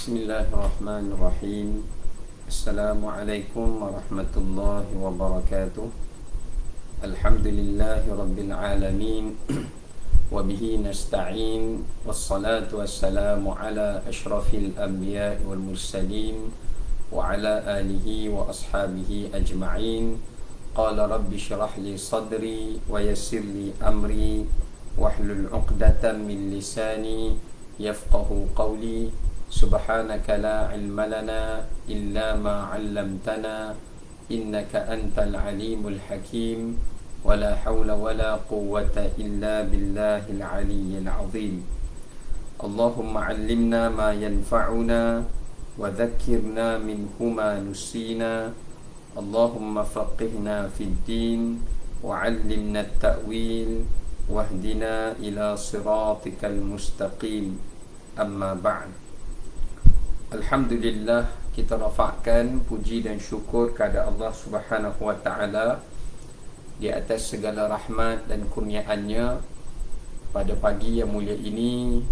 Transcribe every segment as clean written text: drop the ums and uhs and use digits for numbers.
Bismillahirrahmanirrahim. Assalamualaikum warahmatullahi wabarakatuh. Alhamdulillahi rabbil alamin. Wabihi nasta'in. Wassalatu wassalamu ala ashrafil anbiya wal mursalin wa ala alihi wa ashabihi ajma'in. Qala rabbi syrah li sadri wa yassir li amri wahlul 'uqdatam min lisani yafqahu qawli. Subhanaka la ilma lana illa ma 'allamtana innaka antal alimul hakim wa la hawla wa la quwwata illa billahil aliyyil azim. Allahumma 'allimna ma yanfa'una wa dhakkirna minhu ma nusina. Allahumma faqihna fid din wa 'allimna at-ta'wil wahdina ila siratikal mustaqim. Amma ba'd. Alhamdulillah, kita rafa'kan puji dan syukur kepada Allah Subhanahu wa ta'ala di atas segala rahmat dan kurniaannya. Pada pagi yang mulia ini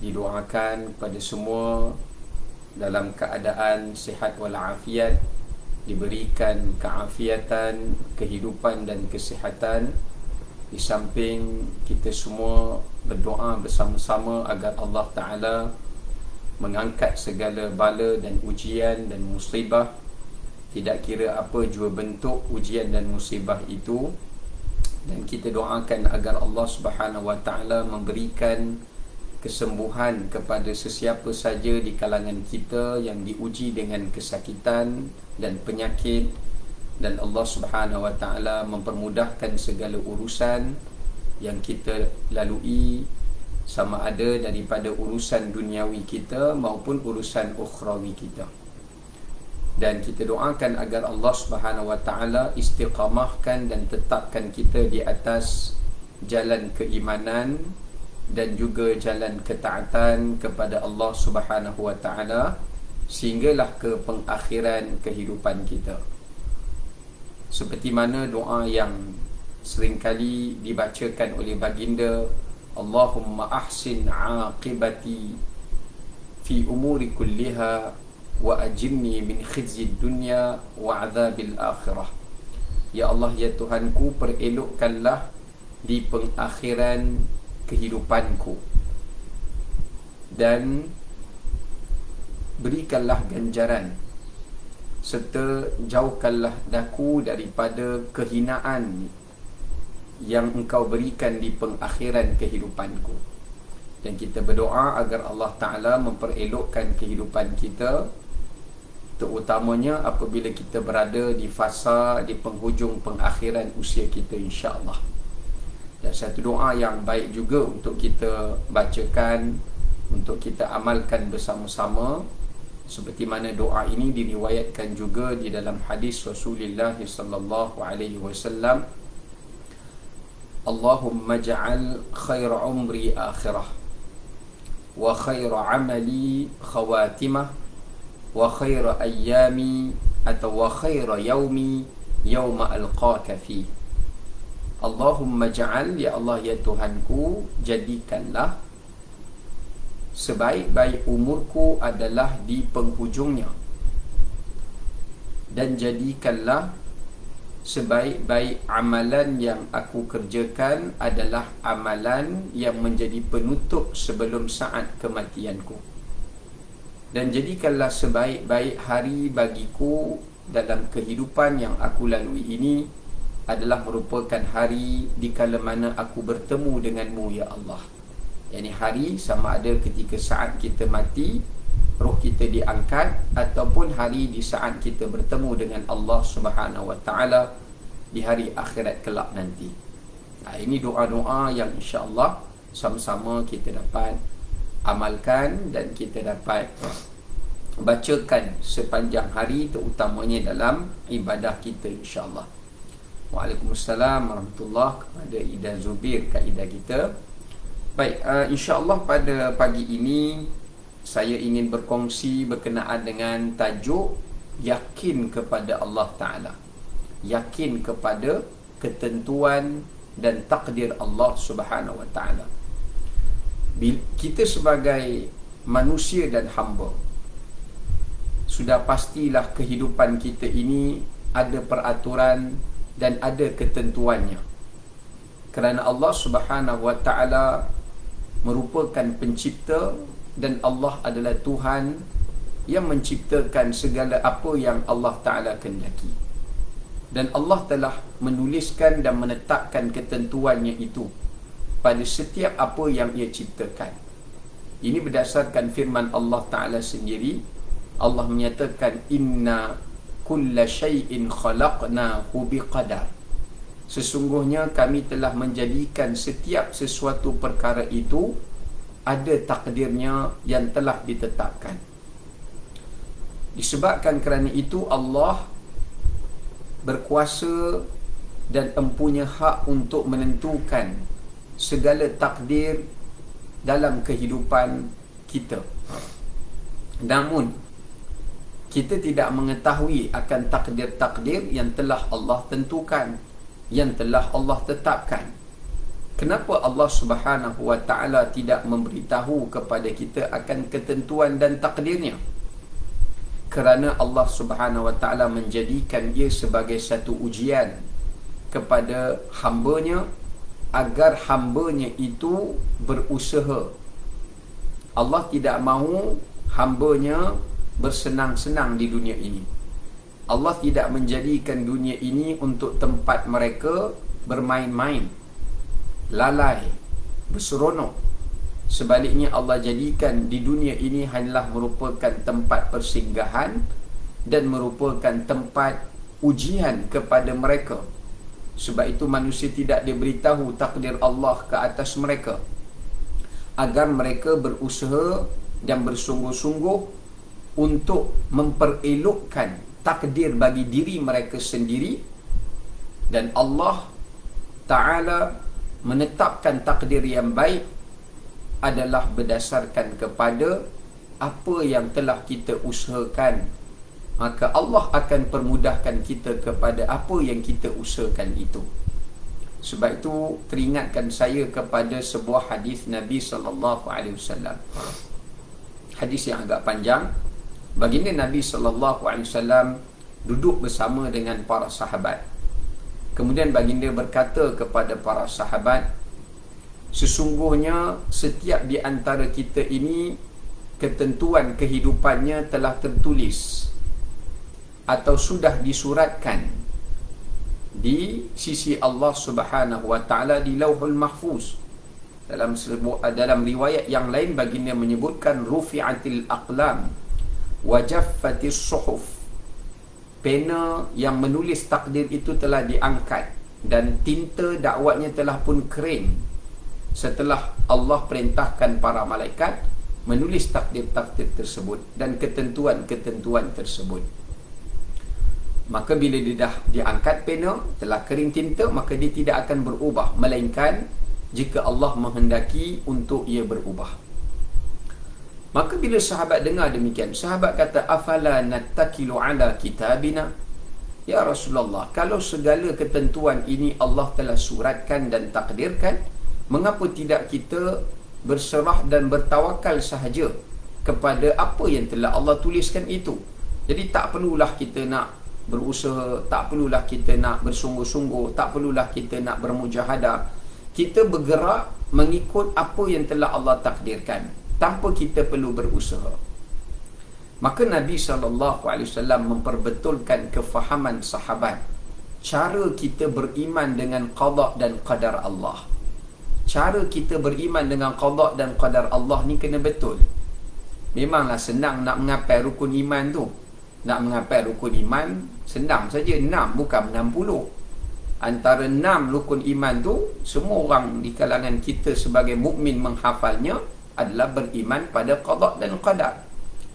didoakan kepada semua dalam keadaan sihat walafiat, diberikan keafiatan, kehidupan dan kesihatan. Di samping kita semua berdoa bersama-sama agar Allah Ta'ala mengangkat segala bala dan ujian dan musibah, tidak kira apa jua bentuk ujian dan musibah itu. Dan kita doakan agar Allah Subhanahu wa ta'ala memberikan kesembuhan kepada sesiapa saja di kalangan kita yang diuji dengan kesakitan dan penyakit. Dan Allah Subhanahu wa ta'ala mempermudahkan segala urusan yang kita lalui, sama ada daripada urusan duniawi kita maupun urusan ukhrawi kita. Dan kita doakan agar Allah Subhanahu wa ta'ala istiqamahkan dan tetapkan kita di atas jalan keimanan dan juga jalan ketaatan kepada Allah Subhanahu wa ta'ala sehinggalah ke pengakhiran kehidupan kita. Seperti mana doa yang seringkali dibacakan oleh baginda, Allahumma ahsin aqibati fi umuri kulliha wa ajirni min khizyid dunya wa azabil akhirah. Ya Allah, ya Tuhanku, perelokkanlah di pengakhiran kehidupanku dan berikanlah ganjaran serta jauhkanlah daku daripada kehinaan yang Engkau berikan di pengakhiran kehidupanku. Dan kita berdoa agar Allah Ta'ala memperelokkan kehidupan kita, terutamanya apabila kita berada di fasa di penghujung pengakhiran usia kita, insya-Allah. Dan satu doa yang baik juga untuk kita bacakan, untuk kita amalkan bersama-sama, seperti mana doa ini diriwayatkan juga di dalam hadis Rasulullah sallallahu alaihi wasallam, Allahumma ja'al khair umri akhirah wa khair amali khawatimah wa khair ayyami atau wa khair yaumi yawma alqaka fi. Allahumma ja'al, ya Allah, ya Tuhanku, jadikanlah sebaik-baik umurku adalah di penghujungnya, dan jadikanlah sebaik-baik amalan yang aku kerjakan adalah amalan yang menjadi penutup sebelum saat kematianku. Dan jadikanlah sebaik-baik hari bagiku dalam kehidupan yang aku lalui ini adalah merupakan hari di kala mana aku bertemu denganmu, ya Allah. Yani hari sama ada ketika saat kita mati, roh kita diangkat, ataupun hari di saat kita bertemu dengan Allah Subhanahu wa ta'ala di hari akhirat kelak nanti. Ini doa-doa yang insya-Allah sama-sama kita dapat amalkan dan kita dapat bacakan sepanjang hari, terutamanya dalam ibadah kita, insya-Allah. Waalaikumsalam warahmatullahi kepada Ida Zubir, kaedah kita. Baik, insya-Allah pada pagi ini saya ingin berkongsi berkenaan dengan tajuk yakin kepada Allah Ta'ala, yakin kepada ketentuan dan takdir Allah Subhanahu Wa Ta'ala. Kita sebagai manusia dan hamba, sudah pastilah kehidupan kita ini ada peraturan dan ada ketentuannya. Kerana Allah Subhanahu Wa Ta'ala merupakan pencipta dan Allah adalah Tuhan yang menciptakan segala apa yang Allah Ta'ala kehendaki. Dan Allah telah menuliskan dan menetapkan ketentuannya itu pada setiap apa yang ia ciptakan. Ini berdasarkan firman Allah Ta'ala sendiri. Allah menyatakan, inna kulla syai'in khalaqnahu biqadar. Sesungguhnya kami telah menjadikan setiap sesuatu perkara itu ada takdirnya yang telah ditetapkan. Disebabkan kerana itu Allah berkuasa dan empunya hak untuk menentukan segala takdir dalam kehidupan kita. Namun kita tidak mengetahui akan takdir-takdir yang telah Allah tentukan, yang telah Allah tetapkan. Kenapa Allah Subhanahu Wa Ta'ala tidak memberitahu kepada kita akan ketentuan dan takdirnya? Kerana Allah Subhanahu Wa Ta'ala menjadikan ia sebagai satu ujian kepada hamba-Nya, agar hamba-Nya itu berusaha. Allah tidak mahu hamba-Nya bersenang-senang di dunia ini. Allah tidak menjadikan dunia ini untuk tempat mereka bermain-main, lalai, berseronok. Sebaliknya Allah jadikan di dunia ini hanyalah merupakan tempat persinggahan dan merupakan tempat ujian kepada mereka. Sebab itu manusia tidak diberitahu takdir Allah ke atas mereka, agar mereka berusaha dan bersungguh-sungguh untuk memperelokkan takdir bagi diri mereka sendiri. Dan Allah Ta'ala menetapkan takdir yang baik adalah berdasarkan kepada apa yang telah kita usahakan. Maka Allah akan permudahkan kita kepada apa yang kita usahakan itu. Sebab itu teringatkan saya kepada sebuah hadis Nabi SAW. Hadis yang agak panjang. Baginda Nabi SAW duduk bersama dengan para sahabat. Kemudian baginda berkata kepada para sahabat, sesungguhnya setiap di antara kita ini ketentuan kehidupannya telah tertulis atau sudah disuratkan di sisi Allah Subhanahu Wa Ta'ala di Lauhul Mahfuz. Dalam riwayat yang lain baginda menyebutkan rufi'atil aqlam wajaffatis suhuf. Pena yang menulis takdir itu telah diangkat dan tinta dakwatnya telah pun kering setelah Allah perintahkan para malaikat menulis takdir-takdir tersebut dan ketentuan-ketentuan tersebut. Maka bila dia dah diangkat pena, telah kering tinta, maka dia tidak akan berubah, melainkan jika Allah menghendaki untuk ia berubah. Maka bila sahabat dengar demikian, sahabat kata, afala nattakilu ala kitabina? Ya Rasulullah, kalau segala ketentuan ini Allah telah suratkan dan takdirkan, mengapa tidak kita berserah dan bertawakal sahaja kepada apa yang telah Allah tuliskan itu? Jadi tak perlulah kita nak berusaha, tak perlulah kita nak bersungguh-sungguh, tak perlulah kita nak bermujahadah. Kita bergerak mengikut apa yang telah Allah takdirkan, tanpa kita perlu berusaha. Maka Nabi SAW memperbetulkan kefahaman sahabat, cara kita beriman dengan qada dan qadar Allah. Cara kita beriman dengan qada dan qadar Allah ni kena betul. Memanglah senang nak mengapai rukun iman tu. Nak mengapai rukun iman senang saja, 6 bukan 60. Antara 6 rukun iman tu, semua orang di kalangan kita sebagai mukmin menghafalnya adalah beriman pada qada dan qadar.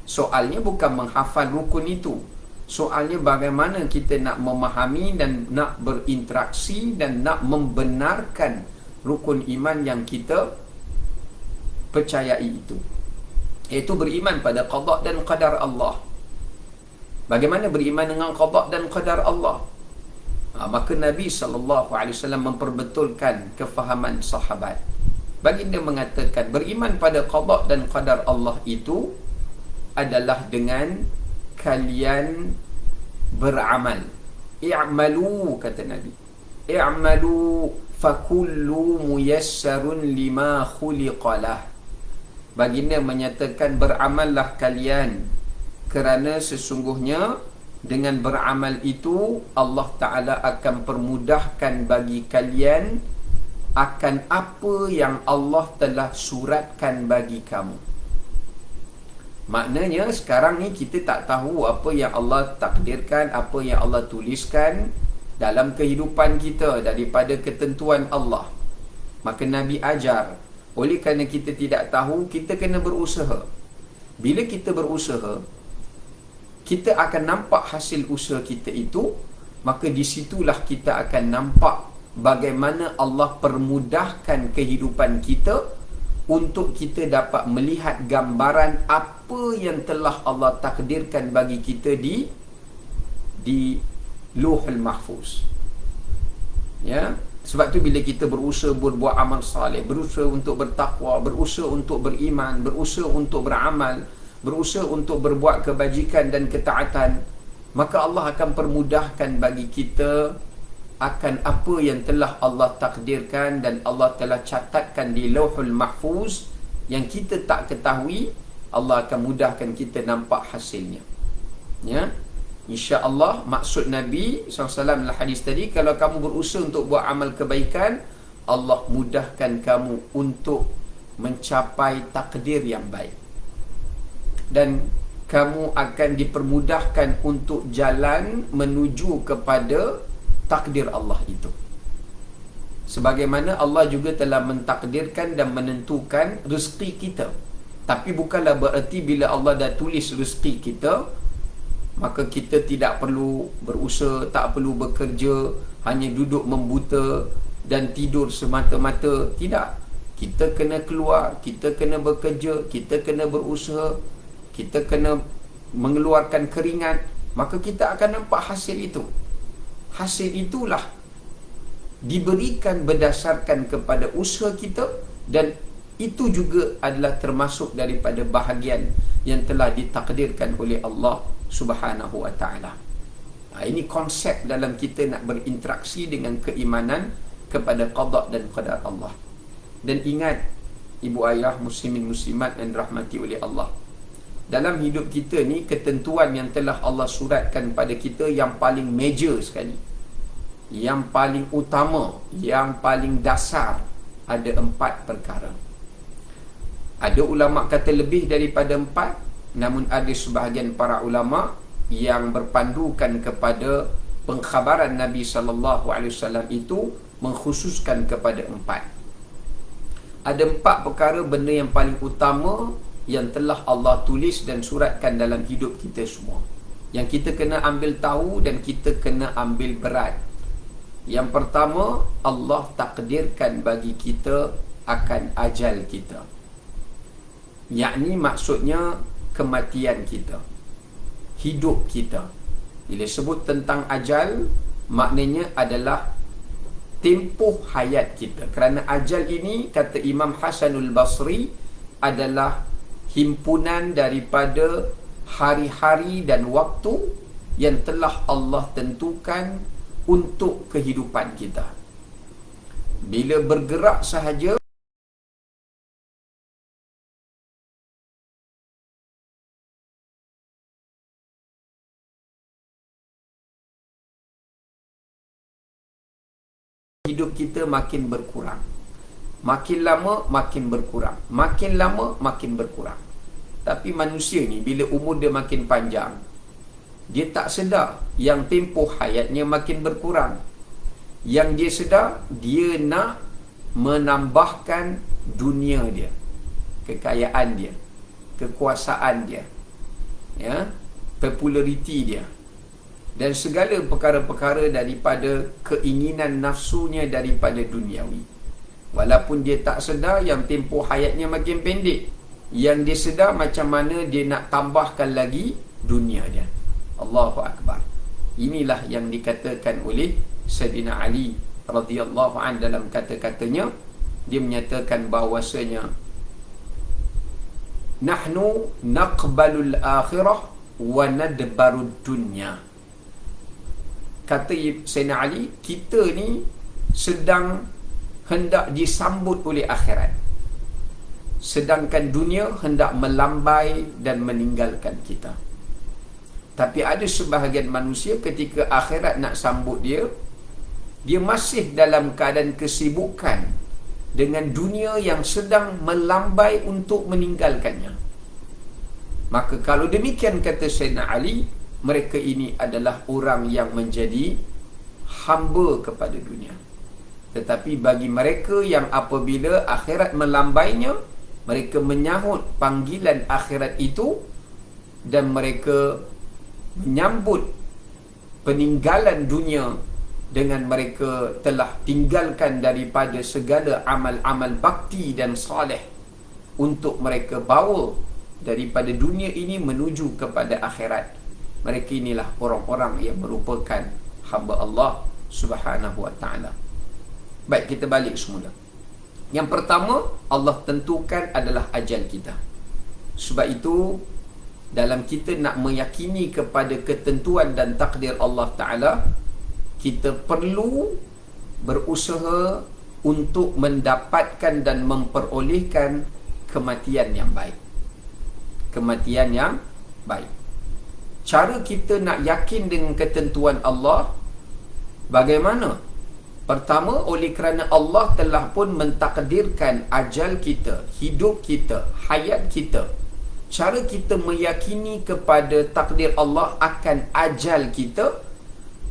Soalnya bukan menghafal rukun itu. Soalnya bagaimana kita nak memahami dan nak berinteraksi dan nak membenarkan rukun iman yang kita percayai itu, iaitu beriman pada qada dan qadar Allah. Bagaimana beriman dengan qada dan qadar Allah? Maka Nabi SAW memperbetulkan kefahaman sahabat. Baginda mengatakan beriman pada qada dan qadar Allah itu adalah dengan kalian beramal. I'malu, kata Nabi. I'malu fakullu muyassarun lima khuliqalah. Baginda menyatakan, beramallah kalian, kerana sesungguhnya dengan beramal itu Allah Ta'ala akan permudahkan bagi kalian akan apa yang Allah telah suratkan bagi kamu. Maknanya sekarang ni kita tak tahu apa yang Allah takdirkan, apa yang Allah tuliskan dalam kehidupan kita daripada ketentuan Allah. Maka Nabi ajar, oleh kerana kita tidak tahu, kita kena berusaha. Bila kita berusaha, kita akan nampak hasil usaha kita itu, maka disitulah kita akan nampak bagaimana Allah permudahkan kehidupan kita untuk kita dapat melihat gambaran apa yang telah Allah takdirkan bagi kita di Lauhul Mahfuz. Ya, sebab tu bila kita berusaha berbuat amal saleh, berusaha untuk bertakwa, berusaha untuk beriman, berusaha untuk beramal, berusaha untuk berbuat kebajikan dan ketaatan, maka Allah akan permudahkan bagi kita akan apa yang telah Allah takdirkan dan Allah telah catatkan di Lauhul Mahfuz yang kita tak ketahui. Allah akan mudahkan kita nampak hasilnya. Ya, insya-Allah. Maksud Nabi SAW dalam hadis tadi, kalau kamu berusaha untuk buat amal kebaikan, Allah mudahkan kamu untuk mencapai takdir yang baik, dan kamu akan dipermudahkan untuk jalan menuju kepada takdir Allah itu. Sebagaimana Allah juga telah mentakdirkan dan menentukan rezeki kita. Tapi bukanlah bererti bila Allah dah tulis rezeki kita, maka kita tidak perlu berusaha, tak perlu bekerja, hanya duduk membuta dan tidur semata-mata. Tidak. Kita kena keluar, kita kena bekerja, kita kena berusaha, kita kena mengeluarkan keringat, maka kita akan nampak hasil itu. Hasil itulah diberikan berdasarkan kepada usaha kita, dan itu juga adalah termasuk daripada bahagian yang telah ditakdirkan oleh Allah Subhanahu wa ta'ala. Ini konsep dalam kita nak berinteraksi dengan keimanan kepada qada dan qadar Allah. Dan ingat, ibu ayah muslimin muslimat yang rahmati oleh Allah, dalam hidup kita ni, ketentuan yang telah Allah suratkan pada kita yang paling major sekali, yang paling utama, yang paling dasar, ada 4 perkara. Ada ulama kata lebih daripada 4, namun ada sebahagian para ulama yang berpandukan kepada pengkhabaran Nabi SAW itu mengkhususkan kepada 4. Ada 4 perkara, benda yang paling utama yang telah Allah tulis dan suratkan dalam hidup kita semua, yang kita kena ambil tahu dan kita kena ambil berat. Yang pertama, Allah takdirkan bagi kita akan ajal kita, yakni maksudnya kematian kita, hidup kita. Bila sebut tentang ajal, maknanya adalah tempoh hayat kita. Kerana ajal ini, kata Imam Hasanul Basri, adalah himpunan daripada hari-hari dan waktu yang telah Allah tentukan untuk kehidupan kita. Bila bergerak sahaja, hidup kita makin berkurang. Makin lama makin berkurang, makin lama makin berkurang. Tapi manusia ni bila umur dia makin panjang, dia tak sedar yang tempoh hayatnya makin berkurang. Yang dia sedar, dia nak menambahkan dunia dia, kekayaan dia, kekuasaan dia, ya, populariti dia, dan segala perkara-perkara daripada keinginan nafsunya daripada duniawi. Walaupun dia tak sedar yang tempoh hayatnya makin pendek, yang dia sedar macam mana dia nak tambahkan lagi dunia dia. Allahu Akbar. Inilah yang dikatakan oleh Sayyidina Ali radhiyallahu an dalam kata-katanya. Dia menyatakan bahawasanya, nahnu naqbalul akhirah wa nadbarud dunya. Kata Sayyidina Ali, kita ni sedang hendak disambut oleh akhirat, sedangkan dunia hendak melambai dan meninggalkan kita. Tapi ada sebahagian manusia ketika akhirat nak sambut dia, dia masih dalam keadaan kesibukan dengan dunia yang sedang melambai untuk meninggalkannya. Maka kalau demikian, kata Sayyidina Ali, mereka ini adalah orang yang menjadi hamba kepada dunia. Tetapi bagi mereka yang apabila akhirat melambainya, mereka menyahut panggilan akhirat itu dan mereka menyambut peninggalan dunia dengan mereka telah tinggalkan daripada segala amal-amal bakti dan soleh untuk mereka bawa daripada dunia ini menuju kepada akhirat. Mereka inilah orang-orang yang merupakan hamba Allah Subhanahu wa ta'ala. Baik, kita balik semula. Yang pertama, Allah tentukan adalah ajal kita. Sebab itu, dalam kita nak meyakini kepada ketentuan dan takdir Allah Ta'ala, kita perlu berusaha untuk mendapatkan dan memperolehkan kematian yang baik. Kematian yang baik. Cara kita nak yakin dengan ketentuan Allah, bagaimana? Pertama, oleh kerana Allah telah pun mentakdirkan ajal kita, hidup kita, hayat kita. Cara kita meyakini kepada takdir Allah akan ajal kita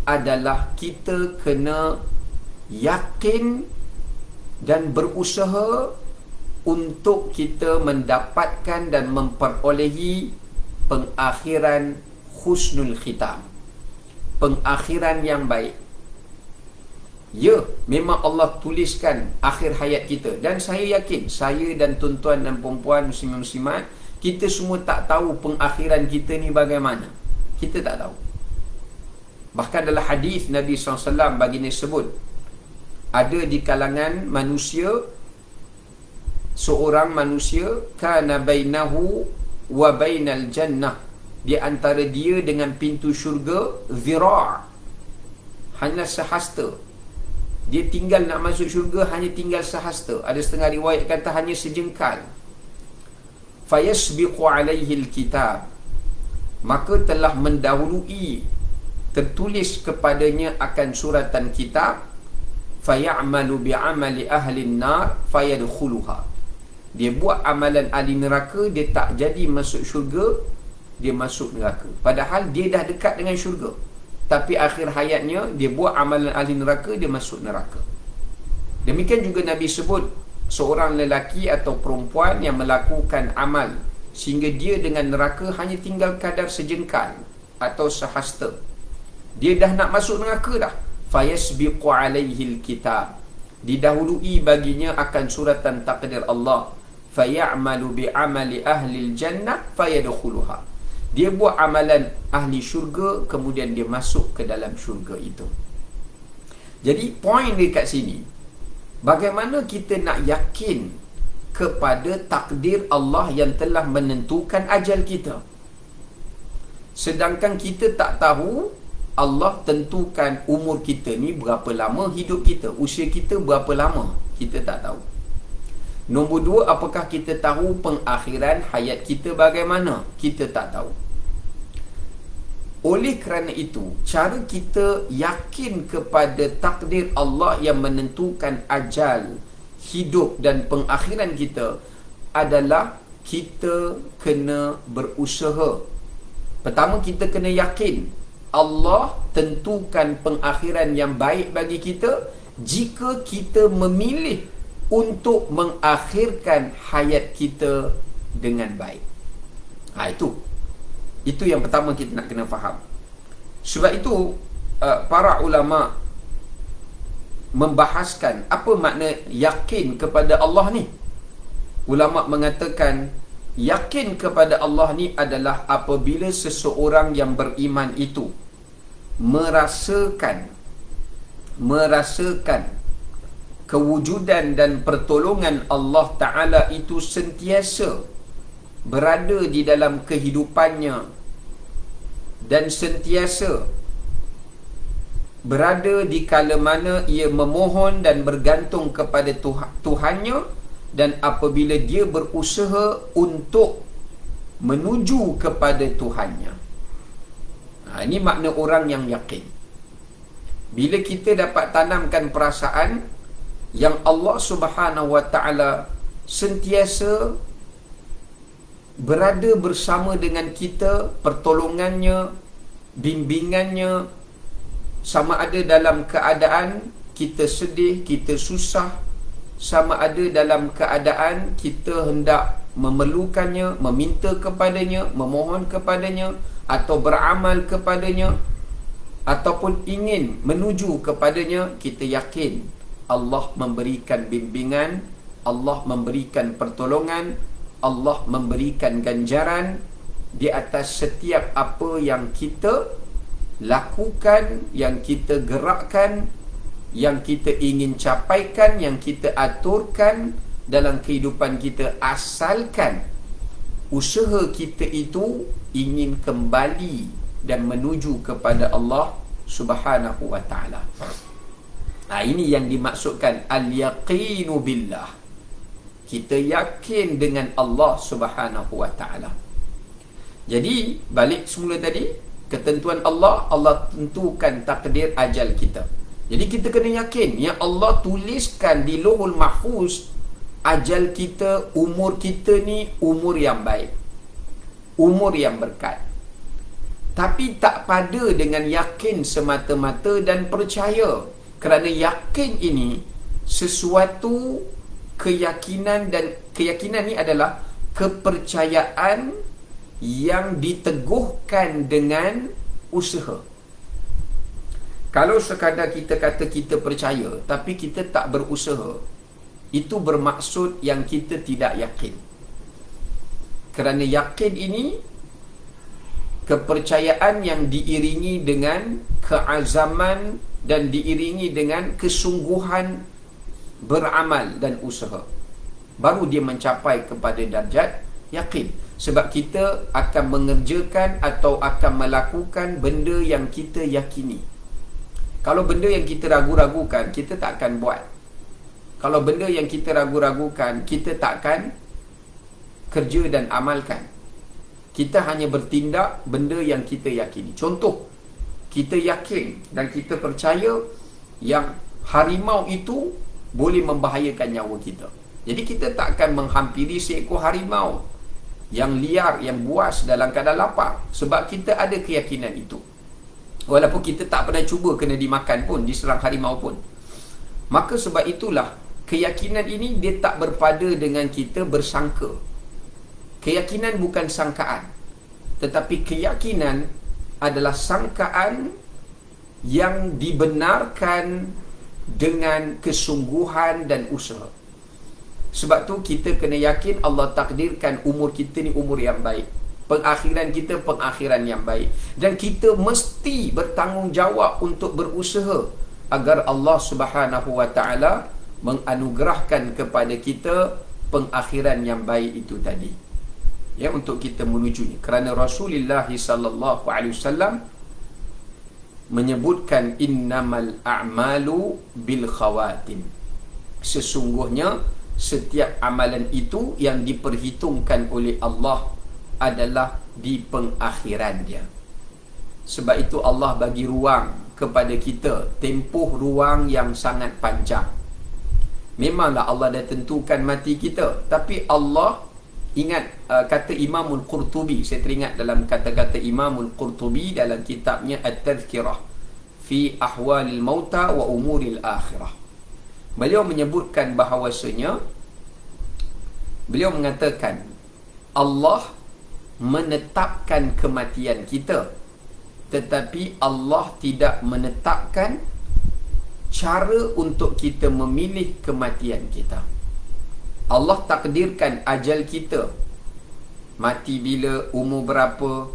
adalah kita kena yakin dan berusaha untuk kita mendapatkan dan memperolehi pengakhiran husnul khitam, pengakhiran yang baik. Ya, memang Allah tuliskan akhir hayat kita, dan saya yakin, saya dan tuan-tuan dan puan-puan muslimin-muslimat, kita semua tak tahu pengakhiran kita ni bagaimana. Kita tak tahu. Bahkan dalam hadis Nabi SAW baginda sebut, ada di kalangan manusia seorang manusia kana bainahu wa bainal jannah, di antara dia dengan pintu syurga zira', hanya sehasta. Dia tinggal nak masuk syurga hanya tinggal sehasta. Ada setengah riwayat kata hanya sejengkal. Fayasbiqu alaihi alkitab, maka telah mendahului, tertulis kepadanya akan suratan kitab. Fayamalu bi'amali ahli an-nar fayadkhuluha, dia buat amalan ahli neraka, dia tak jadi masuk syurga, dia masuk neraka. Padahal dia dah dekat dengan syurga, tapi akhir hayatnya dia buat amalan ahli neraka, dia masuk neraka. Demikian juga Nabi sebut seorang lelaki atau perempuan yang melakukan amal sehingga dia dengan neraka hanya tinggal kadar sejengkal atau sehasta, dia dah nak masuk neraka dah. Fayasbiqu alaihi alkitab, didahului baginya akan suratan takdir Allah. Fayamalu bi'amali ahli aljannah fayadkhuluha, dia buat amalan ahli syurga, kemudian dia masuk ke dalam syurga itu. Jadi poin dekat sini, bagaimana kita nak yakin kepada takdir Allah yang telah menentukan ajal kita, sedangkan kita tak tahu Allah tentukan umur kita ni berapa lama hidup kita, usia kita berapa lama, kita tak tahu. Nombor dua, apakah kita tahu pengakhiran hayat kita bagaimana, kita tak tahu. Oleh kerana itu, cara kita yakin kepada takdir Allah yang menentukan ajal, hidup dan pengakhiran kita adalah kita kena berusaha. Pertama, kita kena yakin Allah tentukan pengakhiran yang baik bagi kita jika kita memilih untuk mengakhirkan hayat kita dengan baik. Itu yang pertama kita nak kena faham. Sebab itu para ulama membahaskan apa makna yakin kepada Allah ni. Ulama mengatakan yakin kepada Allah ni adalah apabila seseorang yang beriman itu merasakan kewujudan dan pertolongan Allah Ta'ala itu sentiasa berada di dalam kehidupannya, dan sentiasa berada di kala mana ia memohon dan bergantung kepada Tuhannya, dan apabila dia berusaha untuk menuju kepada Tuhannya. Ini makna orang yang yakin. Bila kita dapat tanamkan perasaan yang Allah Subhanahu Wa Ta'ala sentiasa berada bersama dengan kita, pertolongannya, bimbingannya, sama ada dalam keadaan kita sedih, kita susah, sama ada dalam keadaan kita hendak memerlukannya, meminta kepadanya, memohon kepadanya, atau beramal kepadanya, ataupun ingin menuju kepadanya, kita yakin Allah memberikan bimbingan, Allah memberikan pertolongan, Allah memberikan ganjaran di atas setiap apa yang kita lakukan, yang kita gerakkan, yang kita ingin capaikan, yang kita aturkan dalam kehidupan kita, asalkan usaha kita itu ingin kembali dan menuju kepada Allah Subhanahu Wa Ta'ala. Ini yang dimaksudkan al-yaqinu billah. Kita yakin dengan Allah Subhanahu Wa Ta'ala. Jadi balik semula tadi, ketentuan Allah, Allah tentukan takdir ajal kita. Jadi kita kena yakin yang Allah tuliskan di Lauhul Mahfuz ajal kita, umur kita ni umur yang baik, umur yang berkat. Tapi tak pada dengan yakin semata-mata dan percaya. Kerana yakin ini sesuatu keyakinan, dan keyakinan ni adalah kepercayaan yang diteguhkan dengan usaha. Kalau sekadar kita kata kita percaya tapi kita tak berusaha, itu bermaksud yang kita tidak yakin. Kerana yakin ini kepercayaan yang diiringi dengan keazaman dan diiringi dengan kesungguhan beramal dan usaha, baru dia mencapai kepada darjat yakin. Sebab kita akan mengerjakan atau akan melakukan benda yang kita yakini. Kalau benda yang kita ragu-ragukan, kita tak akan buat. Kalau benda yang kita ragu-ragukan, kita tak akan kerja dan amalkan. Kita hanya bertindak benda yang kita yakini. Contoh, kita yakin dan kita percaya yang harimau itu boleh membahayakan nyawa kita. Jadi kita tak akan menghampiri seekor harimau yang liar, yang buas dalam keadaan lapar, sebab kita ada keyakinan itu. Walaupun kita tak pernah cuba kena dimakan pun, diserang harimau pun. Maka sebab itulah keyakinan ini dia tak berpada dengan kita bersangka. Keyakinan bukan sangkaan, tetapi keyakinan adalah sangkaan yang dibenarkan dengan kesungguhan dan usaha. Sebab tu kita kena yakin Allah takdirkan umur kita ni umur yang baik, pengakhiran kita pengakhiran yang baik, dan kita mesti bertanggungjawab untuk berusaha agar Allah Subhanahu Wa Ta'ala menganugerahkan kepada kita pengakhiran yang baik itu tadi, ya, untuk kita menujunya. Kerana Rasulullah sallallahu alaihi wasallam menyebutkan innamal a'malu bil khawatim. Sesungguhnya setiap amalan itu yang diperhitungkan oleh Allah adalah di pengakhiran dia. Sebab itu Allah bagi ruang kepada kita, tempoh ruang yang sangat panjang. Memanglah Allah dah tentukan mati kita, tapi Allah ingat kata Imamul Qurtubi, saya teringat dalam kata-kata Imamul Qurtubi dalam kitabnya At-Tadhkirah fi Ahwalil Mauta wa Umuril Akhirah. Beliau menyebutkan bahawasanya, beliau mengatakan Allah menetapkan kematian kita, tetapi Allah tidak menetapkan cara untuk kita memilih kematian kita. Allah takdirkan ajal kita, mati bila, umur berapa,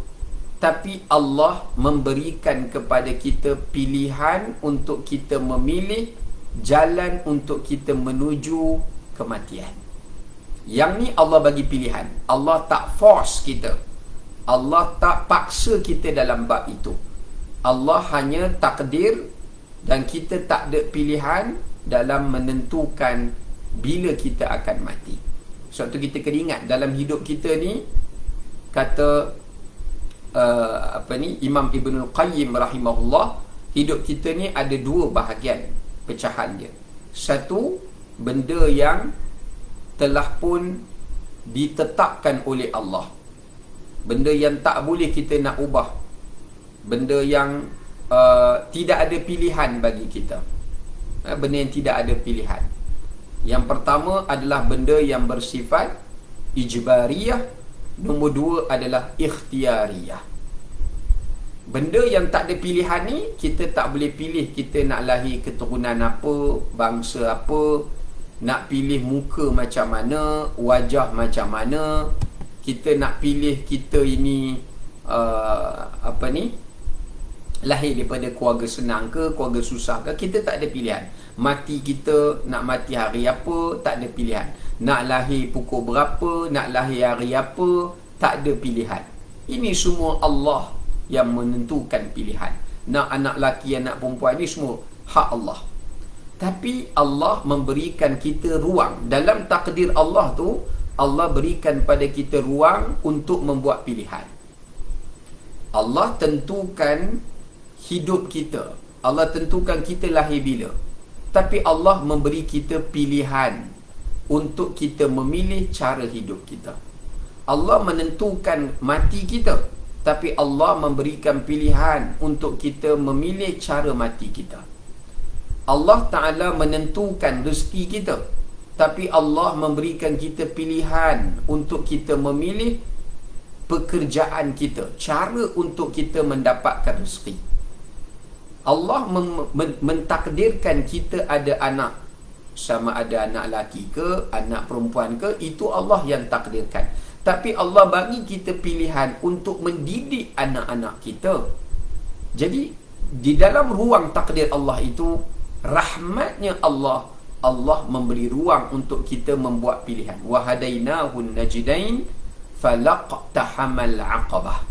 tapi Allah memberikan kepada kita pilihan untuk kita memilih jalan untuk kita menuju kematian. Yang ni Allah bagi pilihan. Allah tak force kita. Allah tak paksa kita dalam bab itu. Allah hanya takdir dan kita tak ada pilihan dalam menentukan bila kita akan mati. Sebab tu kita kena ingat dalam hidup kita ni, kata Imam Ibnul Qayyim rahimahullah, hidup kita ni ada dua bahagian pecahan dia. Satu, benda yang telah pun ditetapkan oleh Allah, benda yang tak boleh kita nak ubah, benda yang tidak ada pilihan bagi kita, benda yang tidak ada pilihan. Yang pertama adalah benda yang bersifat ijbariyah, nombor dua adalah ikhtiariyah. Benda yang tak ada pilihan ni, kita tak boleh pilih kita nak lahir keturunan apa, bangsa apa, nak pilih muka macam mana, wajah macam mana, kita nak pilih kita ini lahir daripada keluarga senang ke, keluarga susah ke, kita tak ada pilihan. Mati kita nak mati hari apa, tak ada pilihan. Nak lahir pukul berapa, nak lahir hari apa, tak ada pilihan. Ini semua Allah yang menentukan pilihan. Nak anak lelaki, anak perempuan, ini semua hak Allah. Tapi Allah memberikan kita ruang. Dalam takdir Allah tu, Allah berikan pada kita ruang untuk membuat pilihan. Allah tentukan hidup kita, Allah tentukan kita lahir bila, tapi Allah memberi kita pilihan untuk kita memilih cara hidup kita. Allah menentukan mati kita, tapi Allah memberikan pilihan untuk kita memilih cara mati kita. Allah Ta'ala menentukan rezeki kita, tapi Allah memberikan kita pilihan untuk kita memilih pekerjaan kita, cara untuk kita mendapatkan rezeki. Allah mentakdirkan kita ada anak, sama ada anak lelaki ke, anak perempuan ke, itu Allah yang takdirkan. Tapi Allah bagi kita pilihan untuk mendidik anak-anak kita. Jadi di dalam ruang takdir Allah itu, rahmatnya Allah, Allah memberi ruang untuk kita membuat pilihan. Wa hadainahun najdain falaqtahamal aqabah.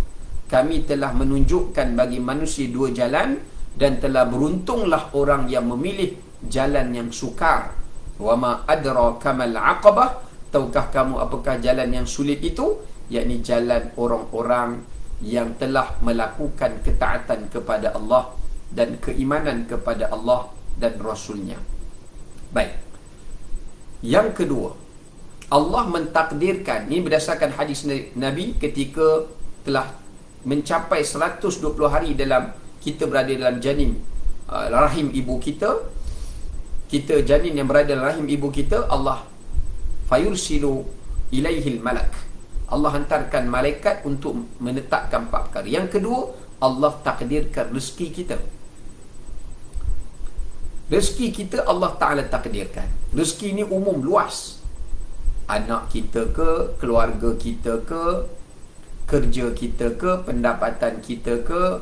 Kami telah menunjukkan bagi manusia dua jalan, dan telah beruntunglah orang yang memilih jalan yang sukar. Wa ma adraka mal aqabah. Tahukah kamu apakah jalan yang sulit itu? Yakni jalan orang-orang yang telah melakukan ketaatan kepada Allah dan keimanan kepada Allah dan Rasulnya. Baik. Yang kedua, Allah mentakdirkan, ini berdasarkan hadis Nabi, ketika telah mencapai 120 hari dalam kita berada dalam janin rahim ibu kita, kita janin yang berada dalam rahim ibu kita, Allah fayursilu ilaihil malak, Allah hantarkan malaikat untuk menetapkan empat perkara. Yang kedua, Allah takdirkan rezeki kita. Rezeki kita Allah Ta'ala takdirkan. Rezeki ni umum, luas. Anak kita ke, keluarga kita ke, kerja kita ke, pendapatan kita ke,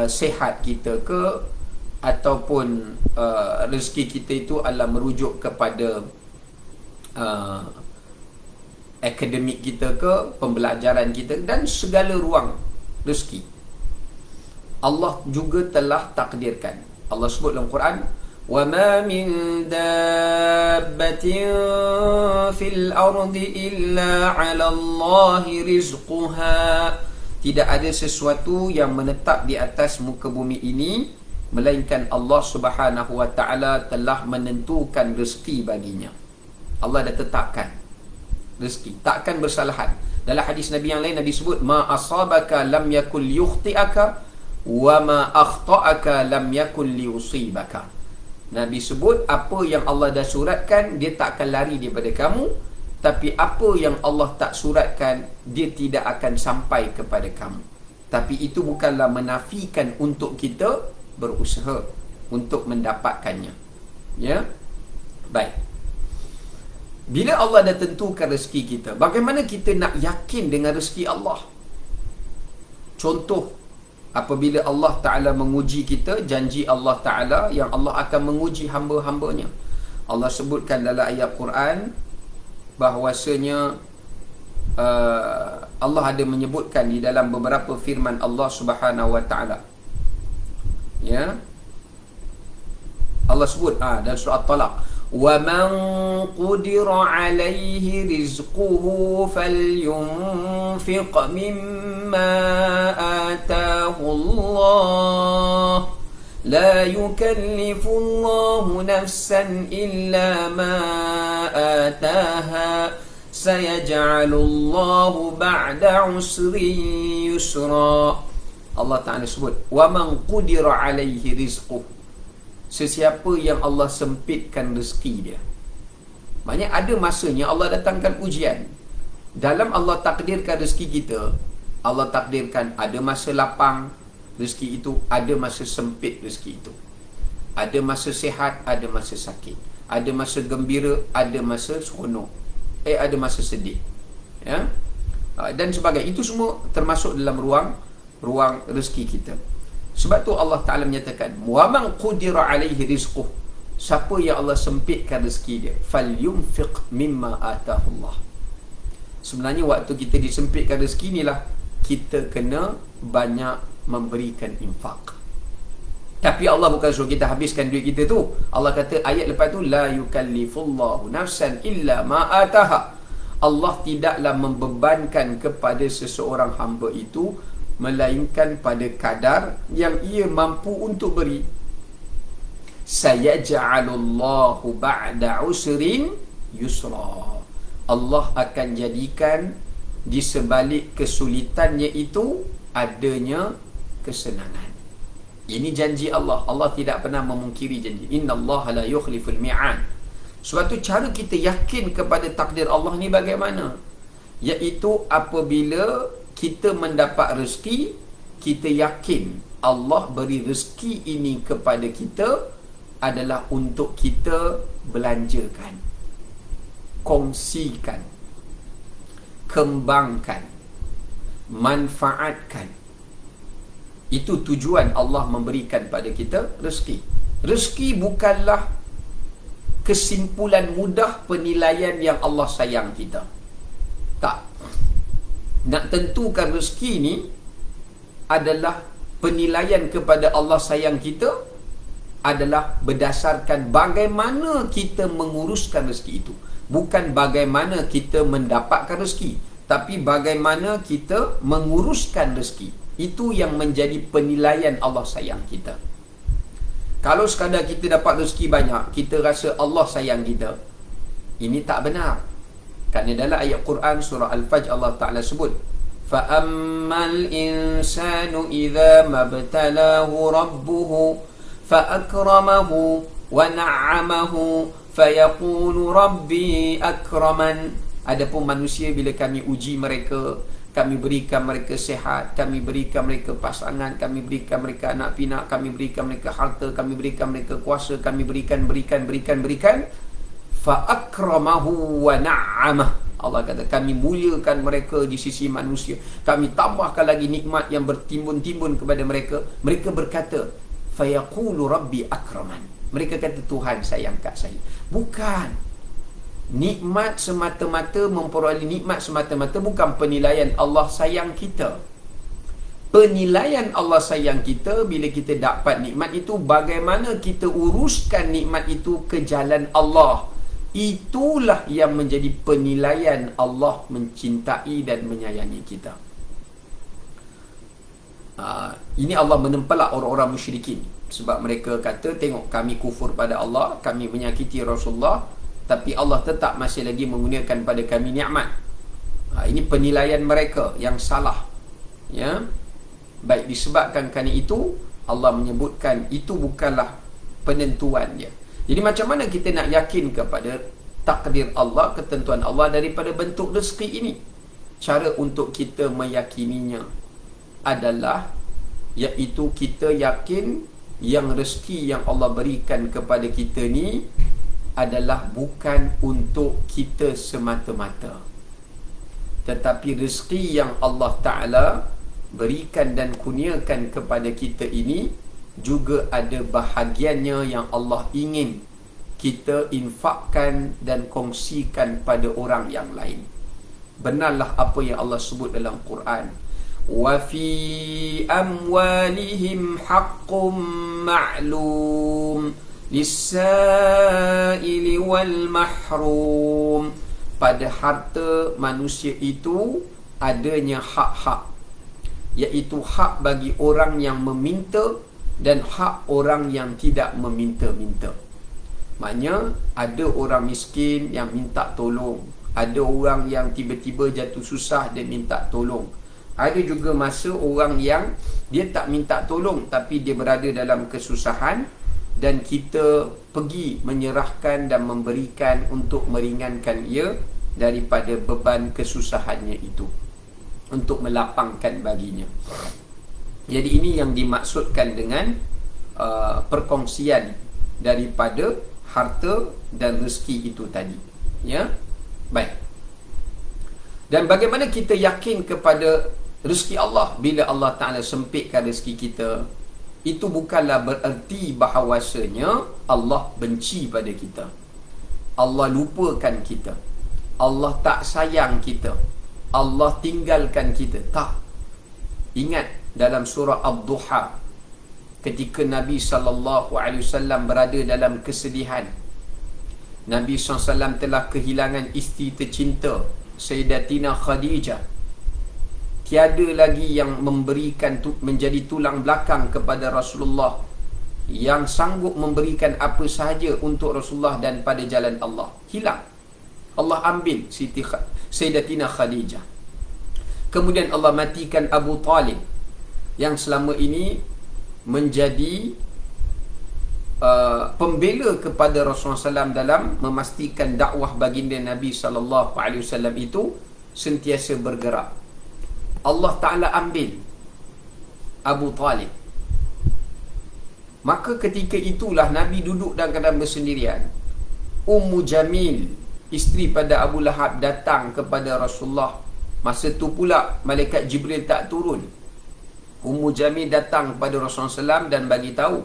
sihat kita ke, ataupun rezeki kita itu adalah merujuk kepada akademik kita ke, pembelajaran kita, dan segala ruang rezeki Allah juga telah takdirkan. Allah sebut dalam Quran, wa ma min dabbatin fil ardi illa 'ala Allahi rizquha. Tidak ada sesuatu yang menetap di atas muka bumi ini melainkan Allah Subhanahu wa Ta'ala telah menentukan rezeki baginya. Allah dah tetapkan rezeki, takkan bersalahan. Dalam hadis Nabi yang lain, Nabi sebut, ma asabaka lam yakul yukhti'aka wa ma akhta'aka lam yakul liusibaka. Nabi sebut, apa yang Allah dah suratkan, dia tak akan lari daripada kamu. Tapi apa yang Allah tak suratkan, dia tidak akan sampai kepada kamu. Tapi itu bukanlah menafikan untuk kita berusaha untuk mendapatkannya. Ya? Baik. Bila Allah dah tentukan rezeki kita, bagaimana kita nak yakin dengan rezeki Allah? Contoh, apabila Allah Ta'ala menguji kita, janji Allah Ta'ala yang Allah akan menguji hamba-hambanya. Allah sebutkan dalam ayat Quran bahwasanya Allah ada menyebutkan di dalam beberapa firman Allah Subhanahu wa taala. Ya. Allah sebut dalam surah At-Talaq, wa man qudira alaihi rizquhu falyunfiq mimma ataahu Allah la yukallifu Allahu nafsan illa ma ataaha sayaj'alu Allahu ba'da usri yusra. Allah Ta'ala sebut, wa man qudira alaihi rizquhu, sesiapa yang Allah sempitkan rezeki dia. Maknanya ada masanya Allah datangkan ujian. Dalam Allah takdirkan rezeki kita, Allah takdirkan ada masa lapang rezeki itu, ada masa sempit rezeki itu. Ada masa sihat, ada masa sakit. Ada masa gembira, ada masa seronok. Ada masa sedih. Ya? Dan sebagainya. Itu semua termasuk dalam ruang rezeki kita. Sebab tu Allah Ta'ala menyatakan, wa man qudira alaihi rizquh, siapa yang Allah sempitkan rezeki dia, falyunfiq mimma atahullah. Sebenarnya waktu kita disempitkan rezeki inilah kita kena banyak memberikan infak. Tapi Allah bukan suruh kita habiskan duit kita tu. Allah kata ayat lepas tu, la yukallifullahu nafsan illa ma ataha. Allah tidaklah membebankan kepada seseorang hamba itu melainkan pada kadar yang ia mampu untuk beri. Sayaj'alullahu ba'da usrin yusra. Allah akan jadikan di sebalik kesulitannya itu adanya kesenangan. Ini janji Allah. Allah tidak pernah memungkiri janji. Innallaha la yukhliful mi'ad. Sebab tu cara kita yakin kepada takdir Allah ni bagaimana? Iaitu apabila kita mendapat rezeki, kita yakin Allah beri rezeki ini kepada kita adalah untuk kita belanjakan, kongsikan, kembangkan, manfaatkan. Itu tujuan Allah memberikan pada kita rezeki. Rezeki bukanlah kesimpulan mudah penilaian yang Allah sayang kita. Tak. Nak tentukan rezeki ni adalah penilaian kepada Allah sayang kita adalah berdasarkan bagaimana kita menguruskan rezeki itu. Bukan bagaimana kita mendapatkan rezeki, tapi bagaimana kita menguruskan rezeki. Itu yang menjadi penilaian Allah sayang kita. Kalau sekadar kita dapat rezeki banyak, kita rasa Allah sayang kita, ini tak benar. Kerana dalam ayat Quran surah Al-Fajr Allah Ta'ala sebut, فَأَمَّا الْإِنسَانُ إِذَا مَبْتَلَاهُ رَبُّهُ فَأَكْرَمَهُ وَنَعَّمَهُ فَيَقُولُ رَبِّي أَكْرَمَنْ. Adapun manusia, bila kami uji mereka, kami berikan mereka sihat, kami berikan mereka pasangan, kami berikan mereka anak pinak, kami berikan mereka harta, kami berikan mereka kuasa, kami berikan fa'akramahu wa na'amah. Allah kata kami muliakan mereka di sisi manusia, kami tambahkan lagi nikmat yang bertimbun-timbun kepada mereka. Mereka berkata, fayaqulu rabbi akraman. Mereka kata Tuhan sayang kat saya. Bukan nikmat semata-mata, memperoleh nikmat semata-mata bukan penilaian Allah sayang kita. Penilaian Allah sayang kita bila kita dapat nikmat itu, bagaimana kita uruskan nikmat itu ke jalan Allah. Itulah yang menjadi penilaian Allah mencintai dan menyayangi kita. Ini Allah menempelak orang-orang musyrikin. Sebab mereka kata, tengok kami kufur pada Allah, kami menyakiti Rasulullah, tapi Allah tetap masih lagi menggunakan pada kami nikmat. Ini penilaian mereka yang salah. Ya. Baik, disebabkan kerana itu, Allah menyebutkan itu bukanlah penentuan dia. Jadi macam mana kita nak yakin kepada takdir Allah, ketentuan Allah daripada bentuk rezeki ini? Cara untuk kita meyakininya adalah, iaitu kita yakin yang rezeki yang Allah berikan kepada kita ni adalah bukan untuk kita semata-mata, tetapi rezeki yang Allah Ta'ala berikan dan kurniakan kepada kita ini juga ada bahagiannya yang Allah ingin kita infakkan dan kongsikan pada orang yang lain. benarlah apa yang Allah sebut dalam Quran. Wa fi amwalihim haqqum ma'lum lis-sa'ili wal mahrum. Pada harta manusia itu adanya hak-hak, iaitu hak bagi orang yang meminta dan hak orang yang tidak meminta-minta. Maknanya ada orang miskin yang minta tolong, ada orang yang tiba-tiba jatuh susah dia minta tolong. Ada juga masa orang yang dia tak minta tolong tapi dia berada dalam kesusahan dan kita pergi menyerahkan dan memberikan untuk meringankan ia daripada beban kesusahannya itu, untuk melapangkan baginya. Jadi ini yang dimaksudkan dengan perkongsian daripada harta dan rezeki itu tadi. Ya, baik. Dan bagaimana kita yakin kepada rezeki Allah bila Allah Ta'ala sempitkan rezeki kita? Itu bukanlah bererti bahawasanya Allah benci pada kita, Allah lupakan kita, Allah tak sayang kita, Allah tinggalkan kita. Tak. Ingat dalam surah Ad-Duha, ketika Nabi SAW berada dalam kesedihan, Nabi SAW telah kehilangan isteri tercinta Sayyidatina Khadijah. Tiada lagi yang memberikan menjadi tulang belakang kepada Rasulullah, yang sanggup memberikan apa sahaja untuk Rasulullah dan pada jalan Allah. Hilang. Allah ambil Sayyidatina Khadijah. Kemudian Allah matikan Abu Talib, yang selama ini menjadi pembela kepada Rasulullah SAW dalam memastikan dakwah baginda Nabi SAW itu sentiasa bergerak. Allah Ta'ala ambil Abu Talib. Maka ketika itulah Nabi duduk dalam keadaan bersendirian. Ummu Jamil, isteri pada Abu Lahab, datang kepada Rasulullah. Masa tu pula malaikat Jibril tak turun. Ummu Jamil datang kepada Rasulullah SAW dan bagi tahu,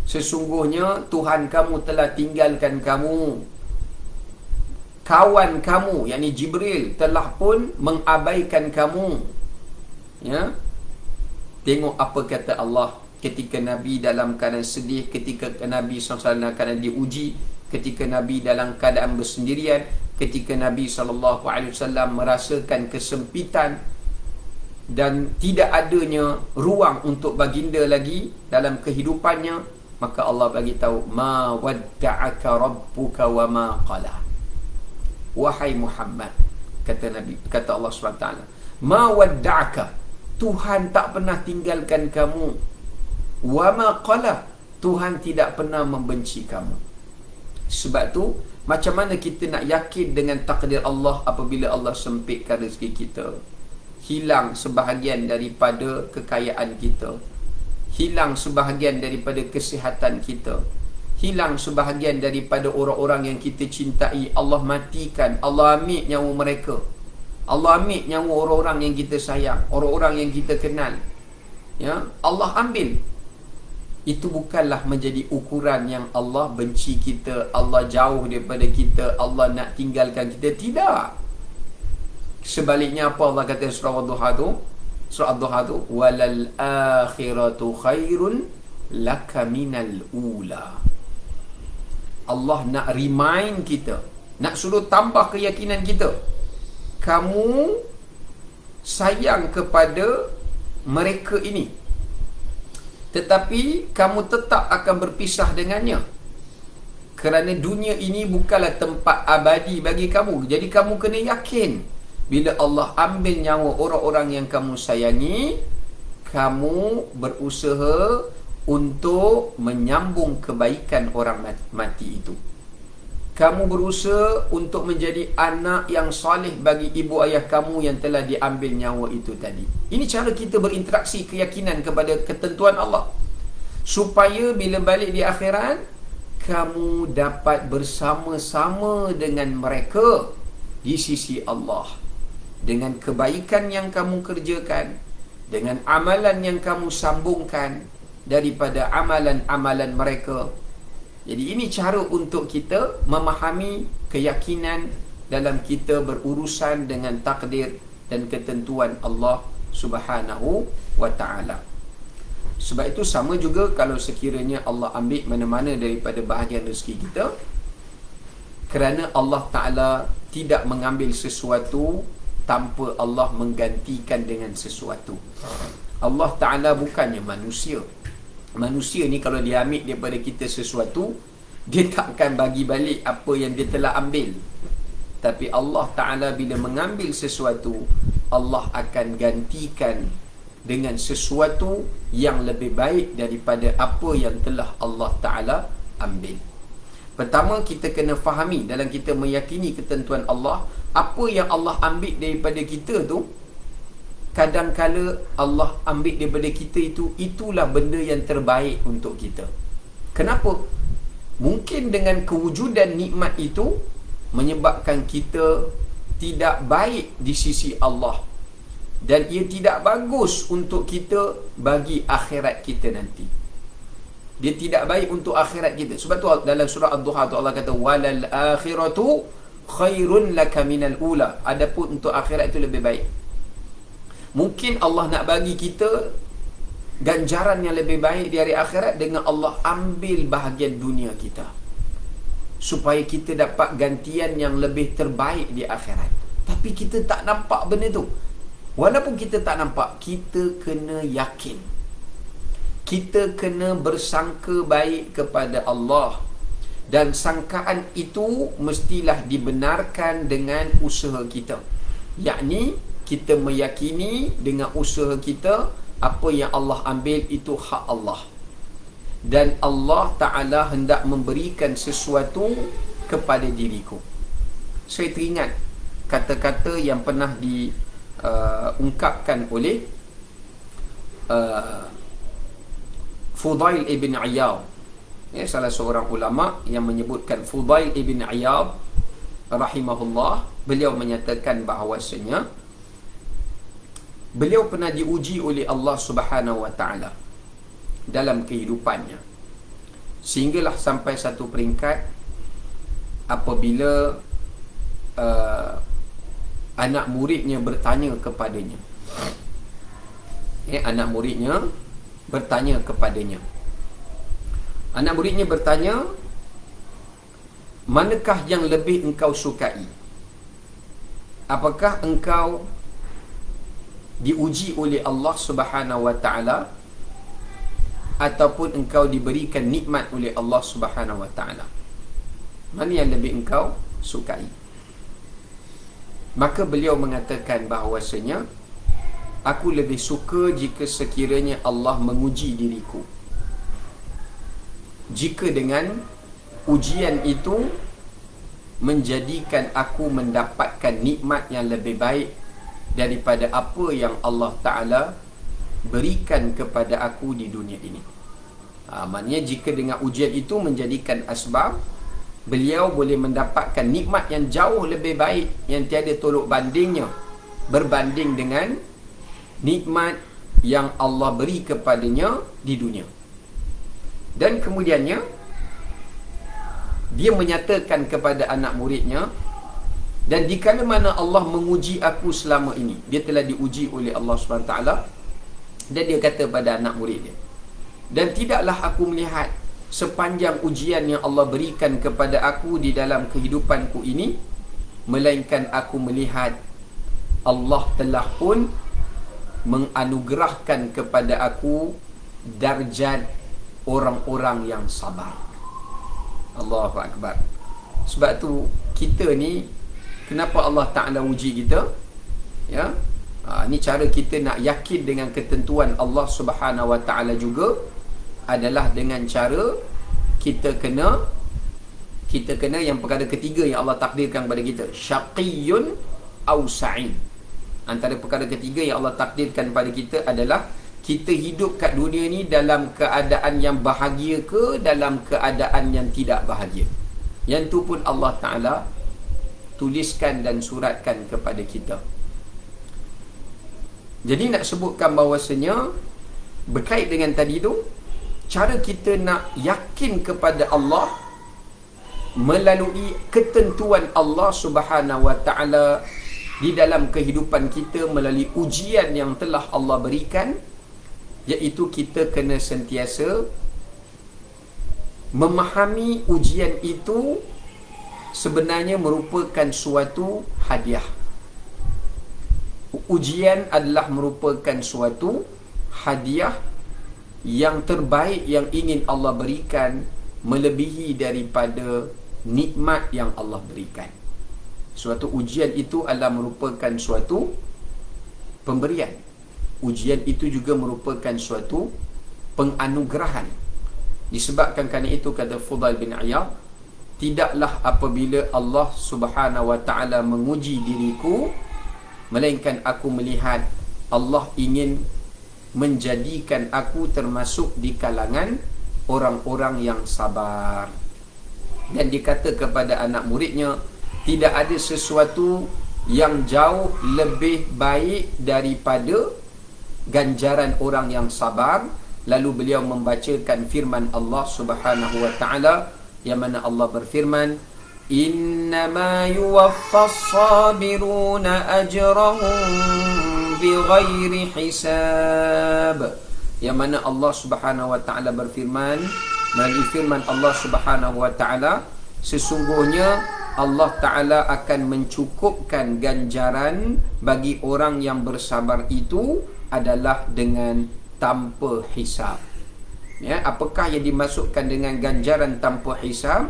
sesungguhnya Tuhan kamu telah tinggalkan kamu, kawan kamu, yakni Jibril telah pun mengabaikan kamu. Ya, tengok apa kata Allah ketika Nabi dalam keadaan sedih, ketika Nabi SAW dalam keadaan diuji, ketika Nabi dalam keadaan bersendirian, ketika Nabi SAW merasakan kesempitan dan tidak adanya ruang untuk baginda lagi dalam kehidupannya, maka Allah bagi tahu, ma wadda'aka rabbuka wa ma qala. Wahai Muhammad, kata Nabi, kata Allah SWT, ma wadda'aka, Tuhan tak pernah tinggalkan kamu, wa ma qala, Tuhan tidak pernah membenci kamu. Sebab tu macam mana kita nak yakin dengan takdir Allah apabila Allah sempitkan rezeki kita, hilang sebahagian daripada kekayaan kita, hilang sebahagian daripada kesihatan kita, hilang sebahagian daripada orang-orang yang kita cintai, Allah matikan, Allah ambil nyawa mereka, Allah ambil nyawa orang-orang yang kita sayang, orang-orang yang kita kenal. Ya, Allah ambil. Itu bukanlah menjadi ukuran yang Allah benci kita, Allah jauh daripada kita, Allah nak tinggalkan kita. Tidak. Sebaliknya apa Allah kata surah Ad-Duha tu? Surah Ad-Duha tu, walal akhiratu khairun laka minal ula. Allah nak remind kita, nak suruh tambah keyakinan kita. Kamu sayang kepada mereka ini, tetapi kamu tetap akan berpisah dengannya, kerana dunia ini bukanlah tempat abadi bagi kamu. Jadi kamu kena yakin, bila Allah ambil nyawa orang-orang yang kamu sayangi, kamu berusaha untuk menyambung kebaikan orang mati itu. Kamu berusaha untuk menjadi anak yang soleh bagi ibu ayah kamu yang telah diambil nyawa itu tadi. Ini cara kita berinteraksi keyakinan kepada ketentuan Allah, supaya bila balik di akhirat, kamu dapat bersama-sama dengan mereka di sisi Allah, dengan kebaikan yang kamu kerjakan, dengan amalan yang kamu sambungkan daripada amalan-amalan mereka. Jadi ini cara untuk kita memahami keyakinan dalam kita berurusan dengan takdir dan ketentuan Allah Subhanahu wa ta'ala. Sebab itu sama juga kalau sekiranya Allah ambil mana-mana daripada bahagian rezeki kita, kerana Allah Ta'ala tidak mengambil sesuatu tanpa Allah menggantikan dengan sesuatu. Allah Ta'ala bukannya manusia. Manusia ni kalau dia ambil daripada kita sesuatu, dia tak akan bagi balik apa yang dia telah ambil. Tapi Allah Ta'ala bila mengambil sesuatu, Allah akan gantikan dengan sesuatu yang lebih baik daripada apa yang telah Allah Ta'ala ambil. Pertama, kita kena fahami dalam kita meyakini ketentuan Allah, apa yang Allah ambil daripada kita tu, kadang-kala Allah ambil daripada kita itu, itulah benda yang terbaik untuk kita. Kenapa? Mungkin dengan kewujudan nikmat itu menyebabkan kita tidak baik di sisi Allah, dan ia tidak bagus untuk kita bagi akhirat kita nanti. Dia tidak baik untuk akhirat kita. Sebab tu dalam surah Ad-Duha tu Allah kata walal akhiratu khairun laka minal ula. Adapun untuk akhirat itu lebih baik. Mungkin Allah nak bagi kita ganjaran yang lebih baik di hari akhirat dengan Allah ambil bahagian dunia kita, supaya kita dapat gantian yang lebih terbaik di akhirat. Tapi kita tak nampak benda tu. Walaupun kita tak nampak, kita kena yakin. Kita kena bersangka baik kepada Allah, dan sangkaan itu mestilah dibenarkan dengan usaha kita. Yakni kita meyakini dengan usaha kita apa yang Allah ambil itu hak Allah, dan Allah Ta'ala hendak memberikan sesuatu kepada diriku. Saya teringat kata-kata yang pernah diungkapkan oleh Fudail ibn Iyad, salah seorang ulama yang menyebutkan Fudail ibn Iyad rahimahullah. Beliau menyatakan bahawasanya beliau pernah diuji oleh Allah Subhanahu wa ta'ala dalam kehidupannya, sehinggalah sampai satu peringkat apabila anak muridnya bertanya kepadanya. Anak muridnya bertanya kepadanya. Anak muridnya bertanya, manakah yang lebih engkau sukai? Apakah engkau diuji oleh Allah Subhanahu wa ta'ala, ataupun engkau diberikan nikmat oleh Allah Subhanahu wa ta'ala? Mana yang lebih engkau sukai? Maka beliau mengatakan bahawasanya, aku lebih suka jika sekiranya Allah menguji diriku, jika dengan ujian itu menjadikan aku mendapatkan nikmat yang lebih baik daripada apa yang Allah Ta'ala berikan kepada aku di dunia ini. Maknanya jika dengan ujian itu menjadikan asbab beliau boleh mendapatkan nikmat yang jauh lebih baik, yang tiada tolok bandingnya, berbanding dengan nikmat yang Allah beri kepadanya di dunia. Dan kemudiannya dia menyatakan kepada anak muridnya, dan dikala mana Allah menguji aku selama ini, dia telah diuji oleh Allah SWT, dan dia kata pada anak murid dia, dan tidaklah aku melihat sepanjang ujian yang Allah berikan kepada aku di dalam kehidupanku ini, melainkan aku melihat Allah telah pun menganugerahkan kepada aku darjat orang-orang yang sabar. Allahu Akbar. Sebab tu kita ni, kenapa Allah Ta'ala uji kita? Ni cara kita nak yakin dengan ketentuan Allah Subhanahu wa Ta'ala juga adalah dengan cara kita kena yang perkara ketiga yang Allah takdirkan kepada kita, syaqiyun au sa'id. Antara perkara ketiga yang Allah takdirkan kepada kita adalah kita hidup kat dunia ni dalam keadaan yang bahagia ke dalam keadaan yang tidak bahagia. Yang tu pun Allah Ta'ala tuliskan dan suratkan kepada kita. Jadi nak sebutkan bahawasanya berkait dengan tadi tu, cara kita nak yakin kepada Allah melalui ketentuan Allah Subhanahu Wa Taala di dalam kehidupan kita melalui ujian yang telah Allah berikan, iaitu kita kena sentiasa memahami ujian itu sebenarnya merupakan suatu hadiah. Ujian adalah merupakan suatu hadiah yang terbaik yang ingin Allah berikan, melebihi daripada nikmat yang Allah berikan. Suatu ujian itu adalah merupakan suatu pemberian. Ujian itu juga merupakan suatu penganugerahan. Disebabkan kerana itu, kata Fudail bin Iyad, tidaklah apabila Allah Subhanahu Wa Taala menguji diriku, melainkan aku melihat Allah ingin menjadikan aku termasuk di kalangan orang-orang yang sabar. Dan dikata kepada anak muridnya, tidak ada sesuatu yang jauh lebih baik daripada ganjaran orang yang sabar. Lalu beliau membacakan firman Allah Subhanahu Wa Taala, yang mana Allah berfirman, innama yuwaffas sabiruna ajrahum bighairi hisab. Yang mana Allah Subhanahu Wa Taala berfirman, melalui firman Allah Subhanahu Wa Taala, sesungguhnya Allah Ta'ala akan mencukupkan ganjaran bagi orang yang bersabar itu adalah dengan tanpa hisab. Ya, apakah yang dimaksudkan dengan ganjaran tanpa hisab?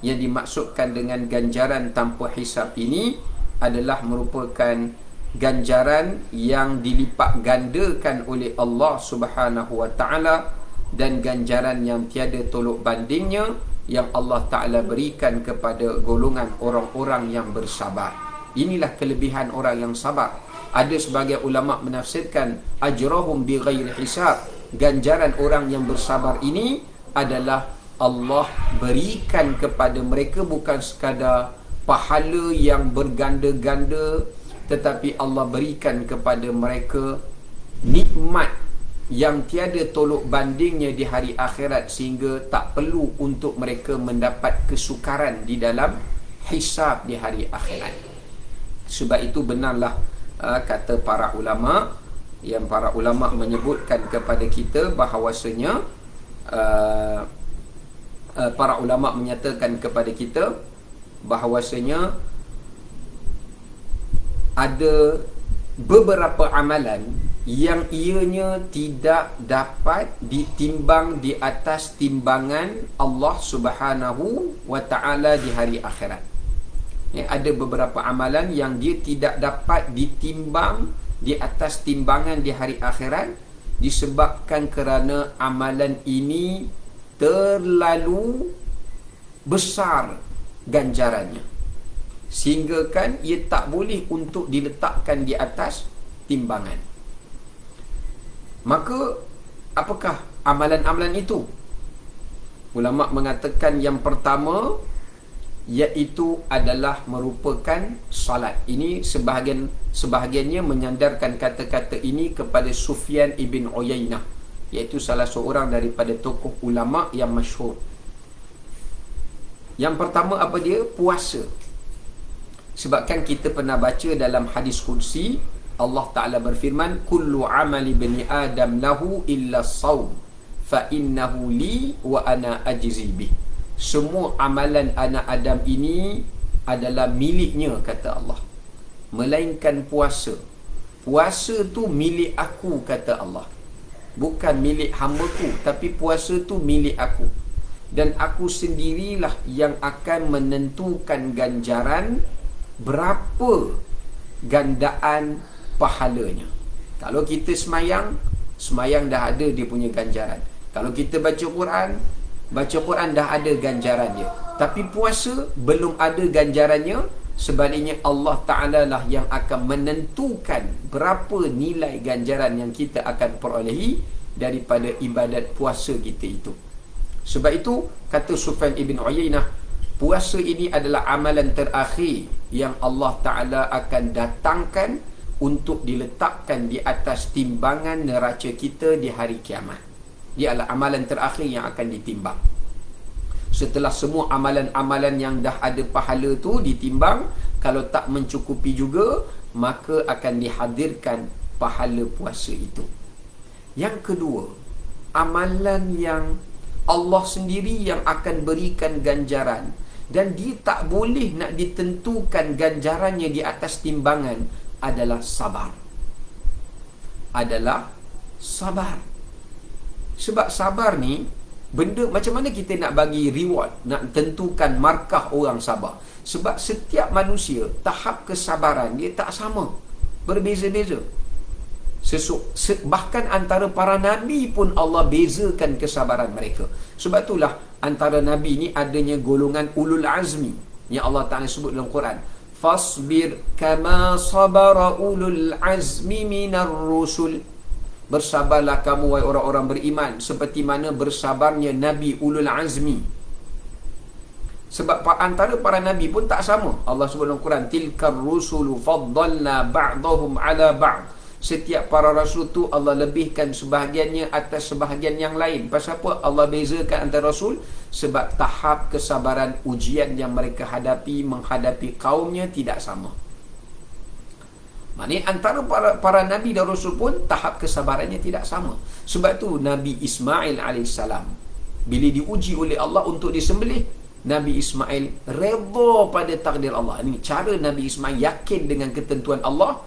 Yang dimaksudkan dengan ganjaran tanpa hisab ini adalah merupakan ganjaran yang dilipat gandakan oleh Allah Subhanahu Wa Ta'ala, dan ganjaran yang tiada tolok bandingnya yang Allah Ta'ala berikan kepada golongan orang-orang yang bersabar. Inilah kelebihan orang yang sabar. Ada sebagai ulama menafsirkan ajrahum bighairi hisab, ganjaran orang yang bersabar ini adalah Allah berikan kepada mereka bukan sekadar pahala yang berganda-ganda, tetapi Allah berikan kepada mereka nikmat yang tiada tolok bandingnya di hari akhirat, sehingga tak perlu untuk mereka mendapat kesukaran di dalam hisab di hari akhirat. Sebab itu benarlah kata para ulama, yang para ulama menyebutkan kepada kita bahawasanya para ulama menyatakan kepada kita bahawasanya ada beberapa amalan yang ianya tidak dapat ditimbang di atas timbangan Allah Subhanahu Wa Ta'ala di hari akhirat. Ya, ada beberapa amalan yang dia tidak dapat ditimbang di atas timbangan di hari akhirat, disebabkan kerana amalan ini terlalu besar ganjarannya, sehingga kan ia tak boleh untuk diletakkan di atas timbangan. Maka apakah amalan-amalan itu? Ulama mengatakan yang pertama iaitu adalah merupakan salat. Ini sebahagiannya menyandarkan kata-kata ini kepada Sufyan ibn Uyainah, iaitu salah seorang daripada tokoh ulama yang masyhur. Yang pertama apa dia? Puasa. Sebabkan kita pernah baca dalam hadis qudsi, Allah Ta'ala berfirman, kullu amali bani Adam lahu illa sawm fa innahu li wa ana ajzi bih. Semua amalan anak Adam ini adalah miliknya, kata Allah, melainkan puasa. Puasa tu milik aku, kata Allah, bukan milik hamba-Ku, tapi puasa tu milik aku, dan aku sendirilah yang akan menentukan ganjaran berapa gandaan pahalanya. Kalau kita semayang dah ada dia punya ganjaran. Kalau kita baca Quran dah ada ganjaran dia. Tapi puasa belum ada ganjarannya. Sebaliknya Allah Ta'ala lah yang akan menentukan berapa nilai ganjaran yang kita akan perolehi daripada ibadat puasa kita itu. Sebab itu kata Sufyan ibn Uyainah, puasa ini adalah amalan terakhir yang Allah Ta'ala akan datangkan untuk diletakkan di atas timbangan neraca kita di hari kiamat. Dia adalah amalan terakhir yang akan ditimbang. Setelah semua amalan-amalan yang dah ada pahala tu ditimbang, kalau tak mencukupi juga, maka akan dihadirkan pahala puasa itu. Yang kedua, amalan yang Allah sendiri yang akan berikan ganjaran, dan dia tak boleh nak ditentukan ganjarannya di atas timbangan, adalah sabar. Adalah sabar. Sebab sabar ni benda, macam mana kita nak bagi reward, nak tentukan markah orang sabar? Sebab setiap manusia, tahap kesabaran dia tak sama, berbeza-beza. Bahkan antara para nabi pun Allah bezakan kesabaran mereka. Sebab itulah antara nabi ni adanya golongan ulul azmi yang Allah Ta'ala sebut dalam Quran. Fasbir kama sabara ulul azmi minar rusul. Bersabarlah kamu wahai orang-orang beriman seperti mana bersabarnya nabi ulul azmi. Sebab antara para nabi pun tak sama. Allah sebut dalam Quran, tilkar rusulu faddalna ba'dahum ala ba'd. Setiap para rasul tu Allah lebihkan sebahagiannya atas sebahagian yang lain. Pasal apa Allah bezakan antara rasul? Sebab tahap kesabaran ujian yang mereka hadapi menghadapi kaumnya tidak sama. Maknanya antara para nabi dan rasul pun tahap kesabarannya tidak sama. Sebab tu Nabi Ismail AS, bila diuji oleh Allah untuk disembelih, Nabi Ismail redha pada takdir Allah. Ini cara Nabi Ismail yakin dengan ketentuan Allah.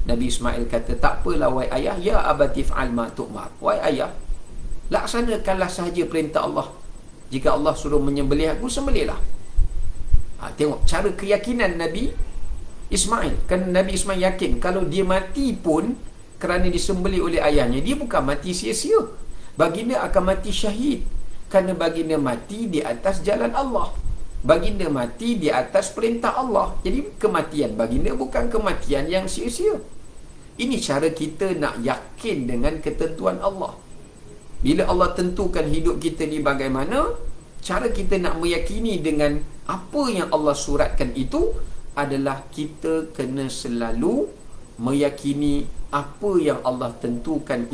Nabi Ismail kata, tak apalah wahai ayah, ya abati fa'al ma tu'mar. Wahai ayah, laksanakanlah sahaja perintah Allah. Jika Allah suruh menyembelih aku, sembelihlah. Tengok cara keyakinan Nabi Ismail. Kerana Nabi Ismail yakin kalau dia mati pun kerana disembelih oleh ayahnya, dia bukan mati sia-sia. Baginda akan mati syahid. Kerana baginda mati di atas jalan Allah. Baginda mati di atas perintah Allah. Jadi kematian baginda bukan kematian yang sia-sia. Ini cara kita nak yakin dengan ketentuan Allah. Bila Allah tentukan hidup kita ni bagaimana, cara kita nak meyakini dengan apa yang Allah suratkan itu adalah kita kena selalu meyakini apa yang Allah tentukan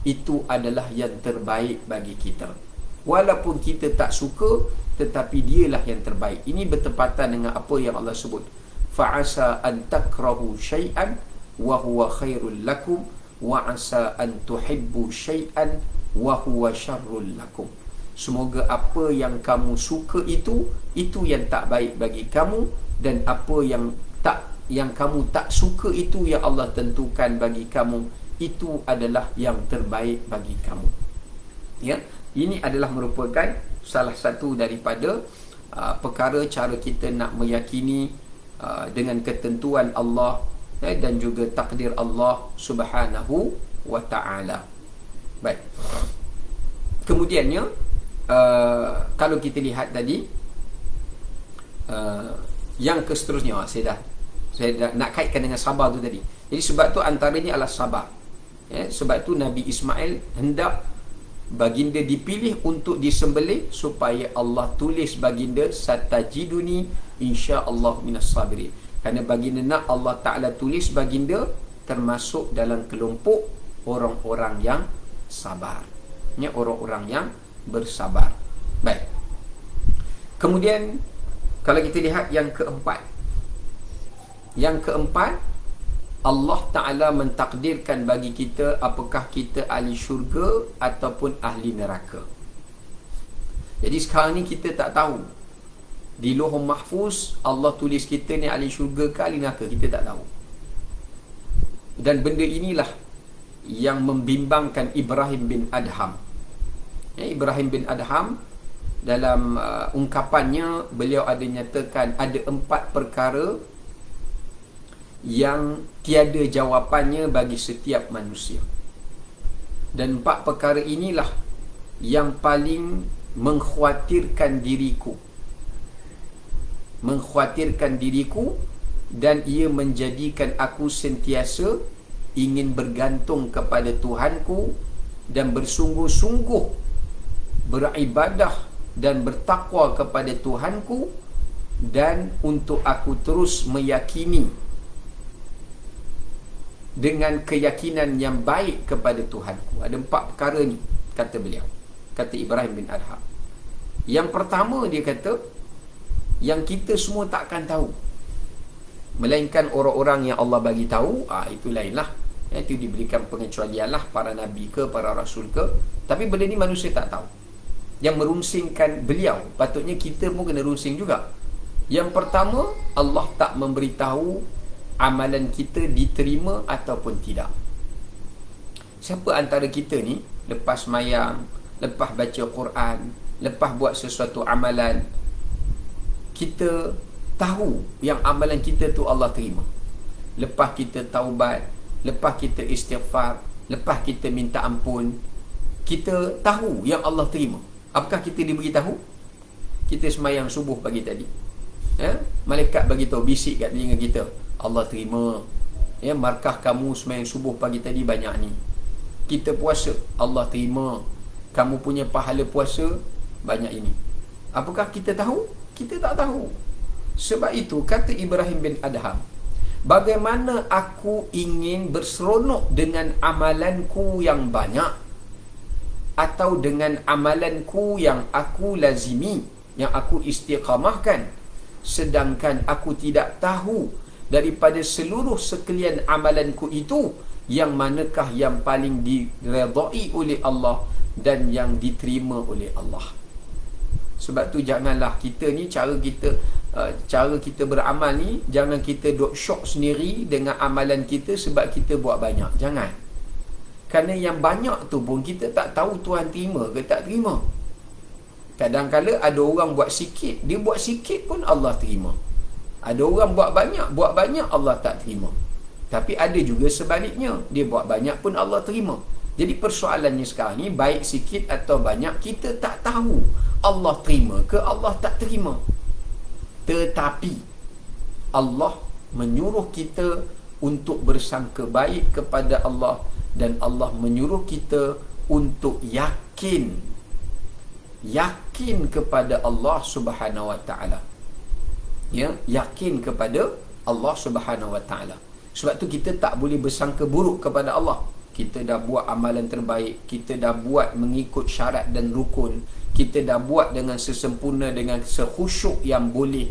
itu adalah yang terbaik bagi kita. Walaupun kita tak suka, tetapi dialah yang terbaik. Ini bertepatan dengan apa yang Allah sebut. Fa'asa an takrahu syai'an wa huwa khairul lakum wa asa an tuhibbu syai'an wa huwa syarrul lakum. Semoga apa yang kamu suka itu yang tak baik bagi kamu, dan apa yang kamu tak suka itu yang Allah tentukan bagi kamu, itu adalah yang terbaik bagi kamu. Ya, ini adalah merupakan salah satu daripada perkara cara kita nak meyakini dengan ketentuan Allah dan juga takdir Allah Subhanahu wa ta'ala. Baik. Kemudiannya kalau kita lihat tadi yang seterusnya, saya dah nak kaitkan dengan sabar tu tadi. Jadi sebab tu antaranya adalah sabar. Sebab tu Nabi Ismail hendak baginda dipilih untuk disembelih supaya Allah tulis baginda satajiduni insyaallah minas sabirin. Kerana baginda nak Allah Ta'ala tulis baginda termasuk dalam kelompok orang-orang yang sabar. Orang-orang yang bersabar. Baik. Kemudian kalau kita lihat yang keempat. Yang keempat, Allah Ta'ala mentakdirkan bagi kita apakah kita ahli syurga ataupun ahli neraka. Jadi sekarang ni kita tak tahu. Di Lauhul Mahfuz Allah tulis kita ni ahli syurga ke ahli neraka, kita tak tahu. Dan benda inilah yang membimbangkan Ibrahim bin Adham. Ibrahim bin Adham dalam ungkapannya, beliau ada nyatakan ada 4 perkara yang tiada jawapannya bagi setiap manusia. Dan 4 perkara inilah yang paling mengkhawatirkan diriku. Dan ia menjadikan aku sentiasa ingin bergantung kepada Tuhanku dan bersungguh-sungguh beribadah dan bertakwa kepada Tuhanku, dan untuk aku terus meyakini dengan keyakinan yang baik kepada Tuhanku. Ada 4 perkara ni, kata beliau, kata Ibrahim bin Adham. Yang pertama dia kata, yang kita semua takkan tahu, melainkan orang-orang yang Allah bagi tahu. Itu lainlah. Itu diberikan pengecualian lah, para nabi ke, para rasul ke. Tapi benda ni manusia tak tahu. Yang merungsingkan beliau, patutnya kita pun kena rungsing juga. Yang pertama, Allah tak memberitahu amalan kita diterima ataupun tidak. Siapa antara kita ni lepas mayang, lepas baca Quran, lepas buat sesuatu amalan, kita tahu yang amalan kita tu Allah terima? Lepas kita taubat, lepas kita istighfar, lepas kita minta ampun, kita tahu yang Allah terima. Apakah kita diberitahu? Kita semayang subuh pagi tadi, malaikat bagi tahu, bisik kat telinga kita, Allah terima. Markah kamu semayang subuh pagi tadi banyak ni. Kita puasa, Allah terima. Kamu punya pahala puasa banyak ini. Apakah kita tahu? Kita tak tahu. Sebab itu kata Ibrahim bin Adham, bagaimana aku ingin berseronok dengan amalanku yang banyak, atau dengan amalanku yang aku lazimi, yang aku istiqamahkan, sedangkan aku tidak tahu daripada seluruh sekalian amalanku itu yang manakah yang paling diredai oleh Allah dan yang diterima oleh Allah. Sebab tu janganlah kita ni, cara kita beramal ni, jangan kita duk syok sendiri dengan amalan kita sebab kita buat banyak. Jangan. Kerana yang banyak tu pun kita tak tahu Tuhan terima ke tak terima. Kadang-kadang ada orang buat sikit, dia buat sikit pun Allah terima. Ada orang buat banyak Allah tak terima. Tapi ada juga sebaliknya, dia buat banyak pun Allah terima. Jadi persoalannya sekarang ni, baik sikit atau banyak, kita tak tahu Allah terima ke Allah tak terima. Tetapi Allah menyuruh kita untuk bersangka baik kepada Allah, dan Allah menyuruh kita untuk yakin kepada Allah Subhanahu wa taala. Yakin kepada Allah Subhanahu wa taala. Sebab tu kita tak boleh bersangka buruk kepada Allah. Kita dah buat amalan terbaik, kita dah buat mengikut syarat dan rukun, kita dah buat dengan sesempurna, dengan sekhusyuk yang boleh,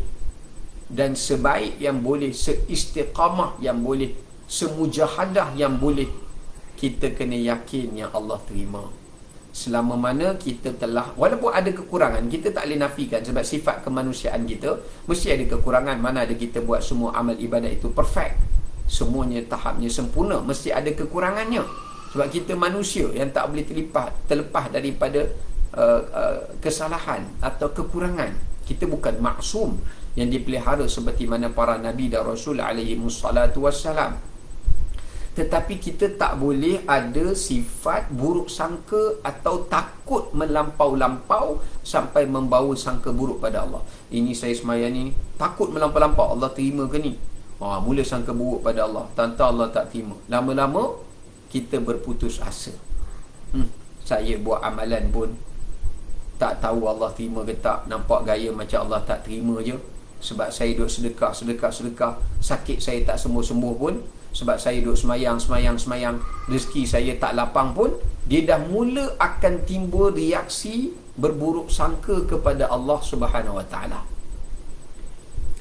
dan sebaik yang boleh, seistiqamah yang boleh, semujahadah yang boleh. Kita kena yakin yang Allah terima. Selama mana kita telah, walaupun ada kekurangan, kita tak boleh nafikan, sebab sifat kemanusiaan kita mesti ada kekurangan. Mana ada kita buat semua amal ibadat itu perfect, semuanya tahapnya sempurna, mesti ada kekurangannya. Sebab kita manusia yang tak boleh terlepas daripada kesalahan atau kekurangan. Kita bukan maksum yang dipelihara seperti mana para nabi dan rasul alaihi wassalatu wassalam. Tetapi kita tak boleh ada sifat buruk sangka atau takut melampau-lampau sampai membawa sangka buruk pada Allah. Ini saya semayang ni, takut melampau-lampau, Allah terima ke ni? Mula sangka buruk pada Allah, tanta Allah tak terima. Lama-lama kita berputus asa. Saya buat amalan pun tak tahu Allah terima ke tak. Nampak gaya macam Allah tak terima je. Sebab saya duduk sedekah. Sakit saya tak sembuh-sembuh pun, sebab saya duduk semayang, rezeki saya tak lapang pun, dia dah mula akan timbul reaksi berburuk sangka kepada Allah Subhanahu wa taala.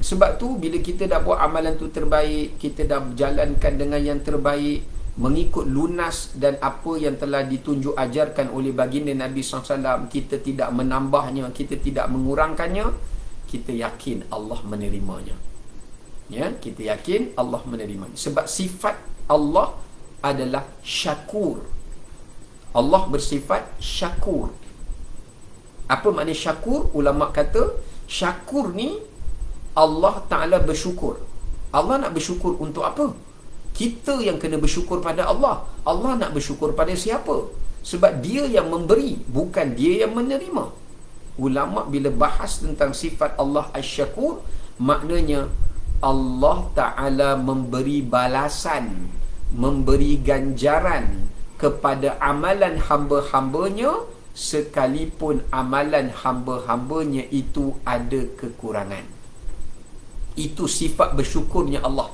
Sebab tu bila kita dah buat amalan tu terbaik, kita dah berjalankan dengan yang terbaik, mengikut lunas dan apa yang telah ditunjuk ajarkan oleh baginda Nabi SAW, kita tidak menambahnya, kita tidak mengurangkannya, kita yakin Allah menerimanya. Kita yakin Allah menerimanya. Sebab sifat Allah adalah syakur. Allah bersifat syakur. Apa makna syakur? Ulama kata syakur ni Allah Ta'ala bersyukur. Allah nak bersyukur untuk apa? Kita yang kena bersyukur pada Allah. Allah nak bersyukur pada siapa? Sebab dia yang memberi, bukan dia yang menerima. Ulama bila bahas tentang sifat Allah Asy-Syakur, maknanya Allah Ta'ala memberi balasan, memberi ganjaran kepada amalan hamba-hambanya, sekalipun amalan hamba-hambanya itu ada kekurangan. Itu sifat bersyukurnya Allah.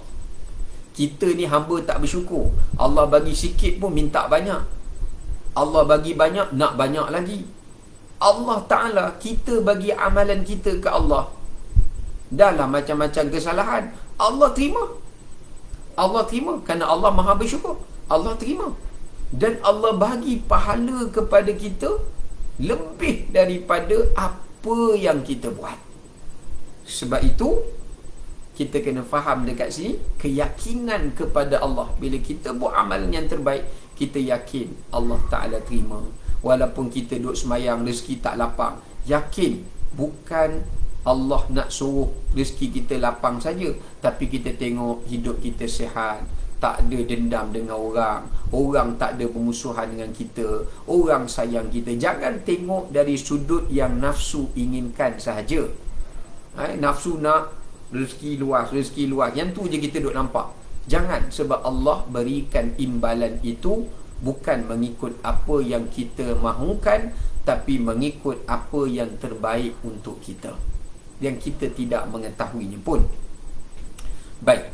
Kita ni hamba tak bersyukur. Allah bagi sikit pun minta banyak, Allah bagi banyak nak banyak lagi. Allah Ta'ala, kita bagi amalan kita ke Allah, dalam macam-macam kesalahan, Allah terima. Allah terima kerana Allah Maha bersyukur. Allah terima. Dan Allah bagi pahala kepada kita lebih daripada apa yang kita buat. Sebab itu kita kena faham dekat sini keyakinan kepada Allah. Bila kita buat amalan yang terbaik, kita yakin Allah Ta'ala terima. Walaupun kita duduk semayang, rezeki tak lapang, yakin bukan Allah nak suruh rezeki kita lapang saja, tapi kita tengok hidup kita sihat, tak ada dendam dengan orang, orang tak ada permusuhan dengan kita, orang sayang kita. Jangan tengok dari sudut yang nafsu inginkan sahaja. Nafsu nak rezeki luas, yang tu je kita duk nampak. Jangan, sebab Allah berikan imbalan itu bukan mengikut apa yang kita mahukan, tapi mengikut apa yang terbaik untuk kita, yang kita tidak mengetahuinya pun. Baik.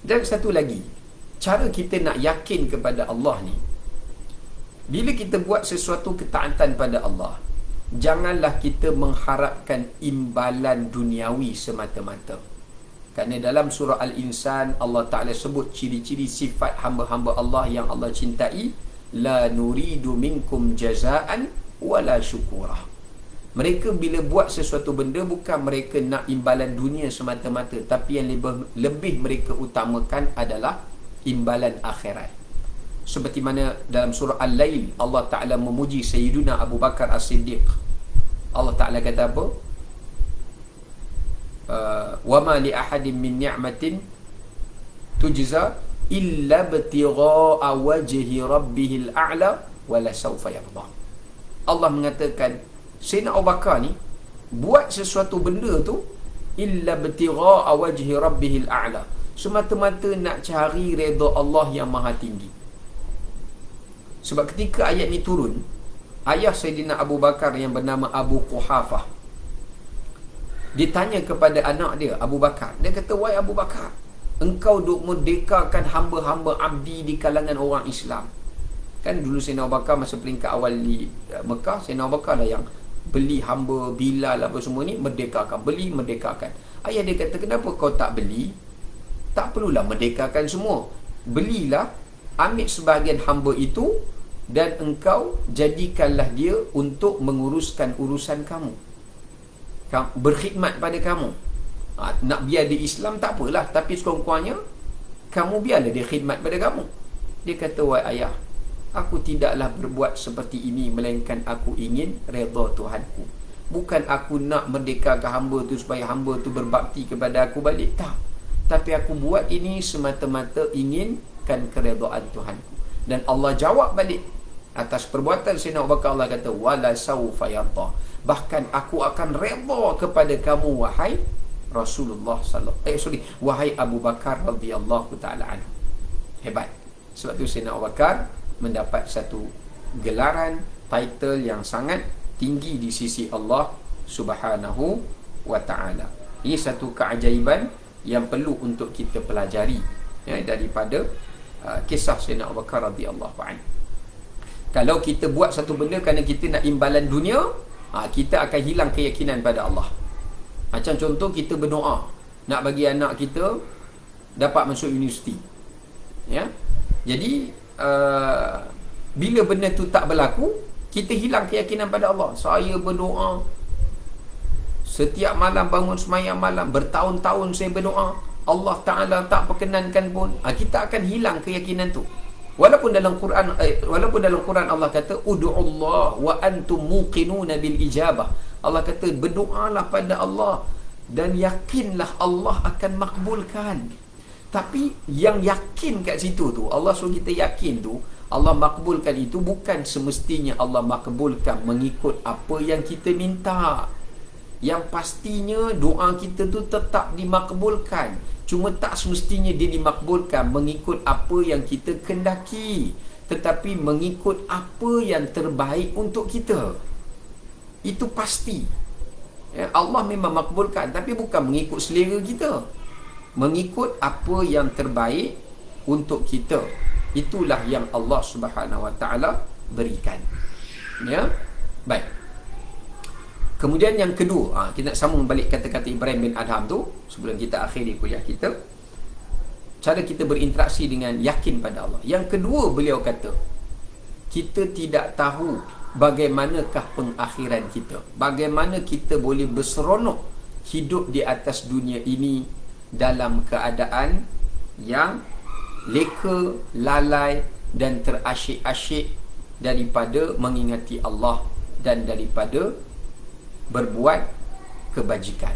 Dan satu lagi, cara kita nak yakin kepada Allah ni, bila kita buat sesuatu ketaatan pada Allah, janganlah kita mengharapkan imbalan duniawi semata-mata. Kerana dalam surah Al-Insan, Allah Ta'ala sebut ciri-ciri sifat hamba-hamba Allah yang Allah cintai. La nuridu minkum jazaan wala syukurah. Mereka bila buat sesuatu benda, bukan mereka nak imbalan dunia semata-mata, tapi yang lebih mereka utamakan adalah imbalan akhirat. Seperti mana dalam surah Al-Lail, Allah Ta'ala memuji Sayyiduna Abu Bakar As-Siddiq. Allah Ta'ala kata apa? Wa ma li ahadin min ni'matin tujza illa btigha'a wajhi rabbihil a'la wa la sawfa yarda. Allah mengatakan Sayyidina Abu Bakar ni buat sesuatu benda tu illa btigha'a wajhi rabbihil a'la, semata-mata nak cari redha Allah yang maha tinggi. Sebab ketika ayat ni turun, ayah Sayyidina Abu Bakar yang bernama Abu Quhafah ditanya kepada anak dia Abu Bakar. Dia kata, wahai Abu Bakar, engkau duk merdekakan hamba-hamba abdi di kalangan orang Islam. Kan dulu Sayyidina Abu Bakar masa peringkat awal di Mekah, Sayyidina Abu Bakar lah yang beli hamba Bilal apa semua ni, merdekakan, beli, merdekakan. Ayah dia kata, kenapa kau tak beli? Tak perlulah merdekakan semua. Belilah, ambil sebahagian hamba itu dan engkau jadikanlah dia untuk menguruskan urusan kamu, berkhidmat pada kamu. Nak biar dia Islam tak apalah, tapi sekurang-kurangnya kamu biarlah dia khidmat pada kamu. Dia kata, wahai ayah, aku tidaklah berbuat seperti ini, melainkan aku ingin redha Tuhanku. Bukan aku nak merdekakan hamba tu supaya hamba tu berbakti kepada aku balik, tak. Tapi aku buat ini semata-mata inginkan keredaan Tuhanku. Dan Allah jawab balik atas perbuatan Sayyidina Abu Bakar. Allah kata, wala sawfa yarda, bahkan aku akan redha kepada kamu wahai Rasulullah wahai Abu Bakar radhiyallahu taala anhu. Hebat. Sebab tu Sayyidina Abu Bakar mendapat satu gelaran, title yang sangat tinggi di sisi Allah Subhanahu wa taala. Ini satu keajaiban yang perlu untuk kita pelajari, ya, daripada kisah Sayyidina Abu Bakar radhiyallahu anhu. Kalau kita buat satu benda kerana kita nak imbalan dunia, kita akan hilang keyakinan pada Allah. Macam contoh, kita berdoa nak bagi anak kita dapat masuk universiti, ya. Jadi bila benda tu tak berlaku, kita hilang keyakinan pada Allah. Saya berdoa setiap malam, bangun sembahyang malam, bertahun-tahun saya berdoa, Allah Ta'ala tak perkenankan pun. Kita akan hilang keyakinan tu. Walaupun dalam Quran Allah kata ud'ullah wa antum muqinuna bil ijabah. Allah kata berdoalah pada Allah dan yakinlah Allah akan makbulkan. Tapi yang yakin kat situ tu, Allah suruh kita yakin tu, Allah makbulkan itu bukan semestinya Allah makbulkan mengikut apa yang kita minta. Yang pastinya doa kita tu tetap dimakbulkan, cuma tak semestinya dia dimakbulkan mengikut apa yang kita kendaki, tetapi mengikut apa yang terbaik untuk kita. Itu pasti, ya, Allah memang makbulkan, tapi bukan mengikut selera kita, mengikut apa yang terbaik untuk kita. Itulah yang Allah Subhanahu Wa Taala berikan, ya. Baik. Kemudian yang kedua, kita nak sambung balik kata-kata Ibrahim bin Adham tu sebelum kita akhiri kuliah kita. Cara kita berinteraksi dengan yakin pada Allah. Yang kedua, beliau kata, kita tidak tahu bagaimanakah pengakhiran kita. Bagaimana kita boleh berseronok hidup di atas dunia ini dalam keadaan yang leka, lalai dan terasyik-asyik daripada mengingati Allah dan daripada berbuat kebajikan.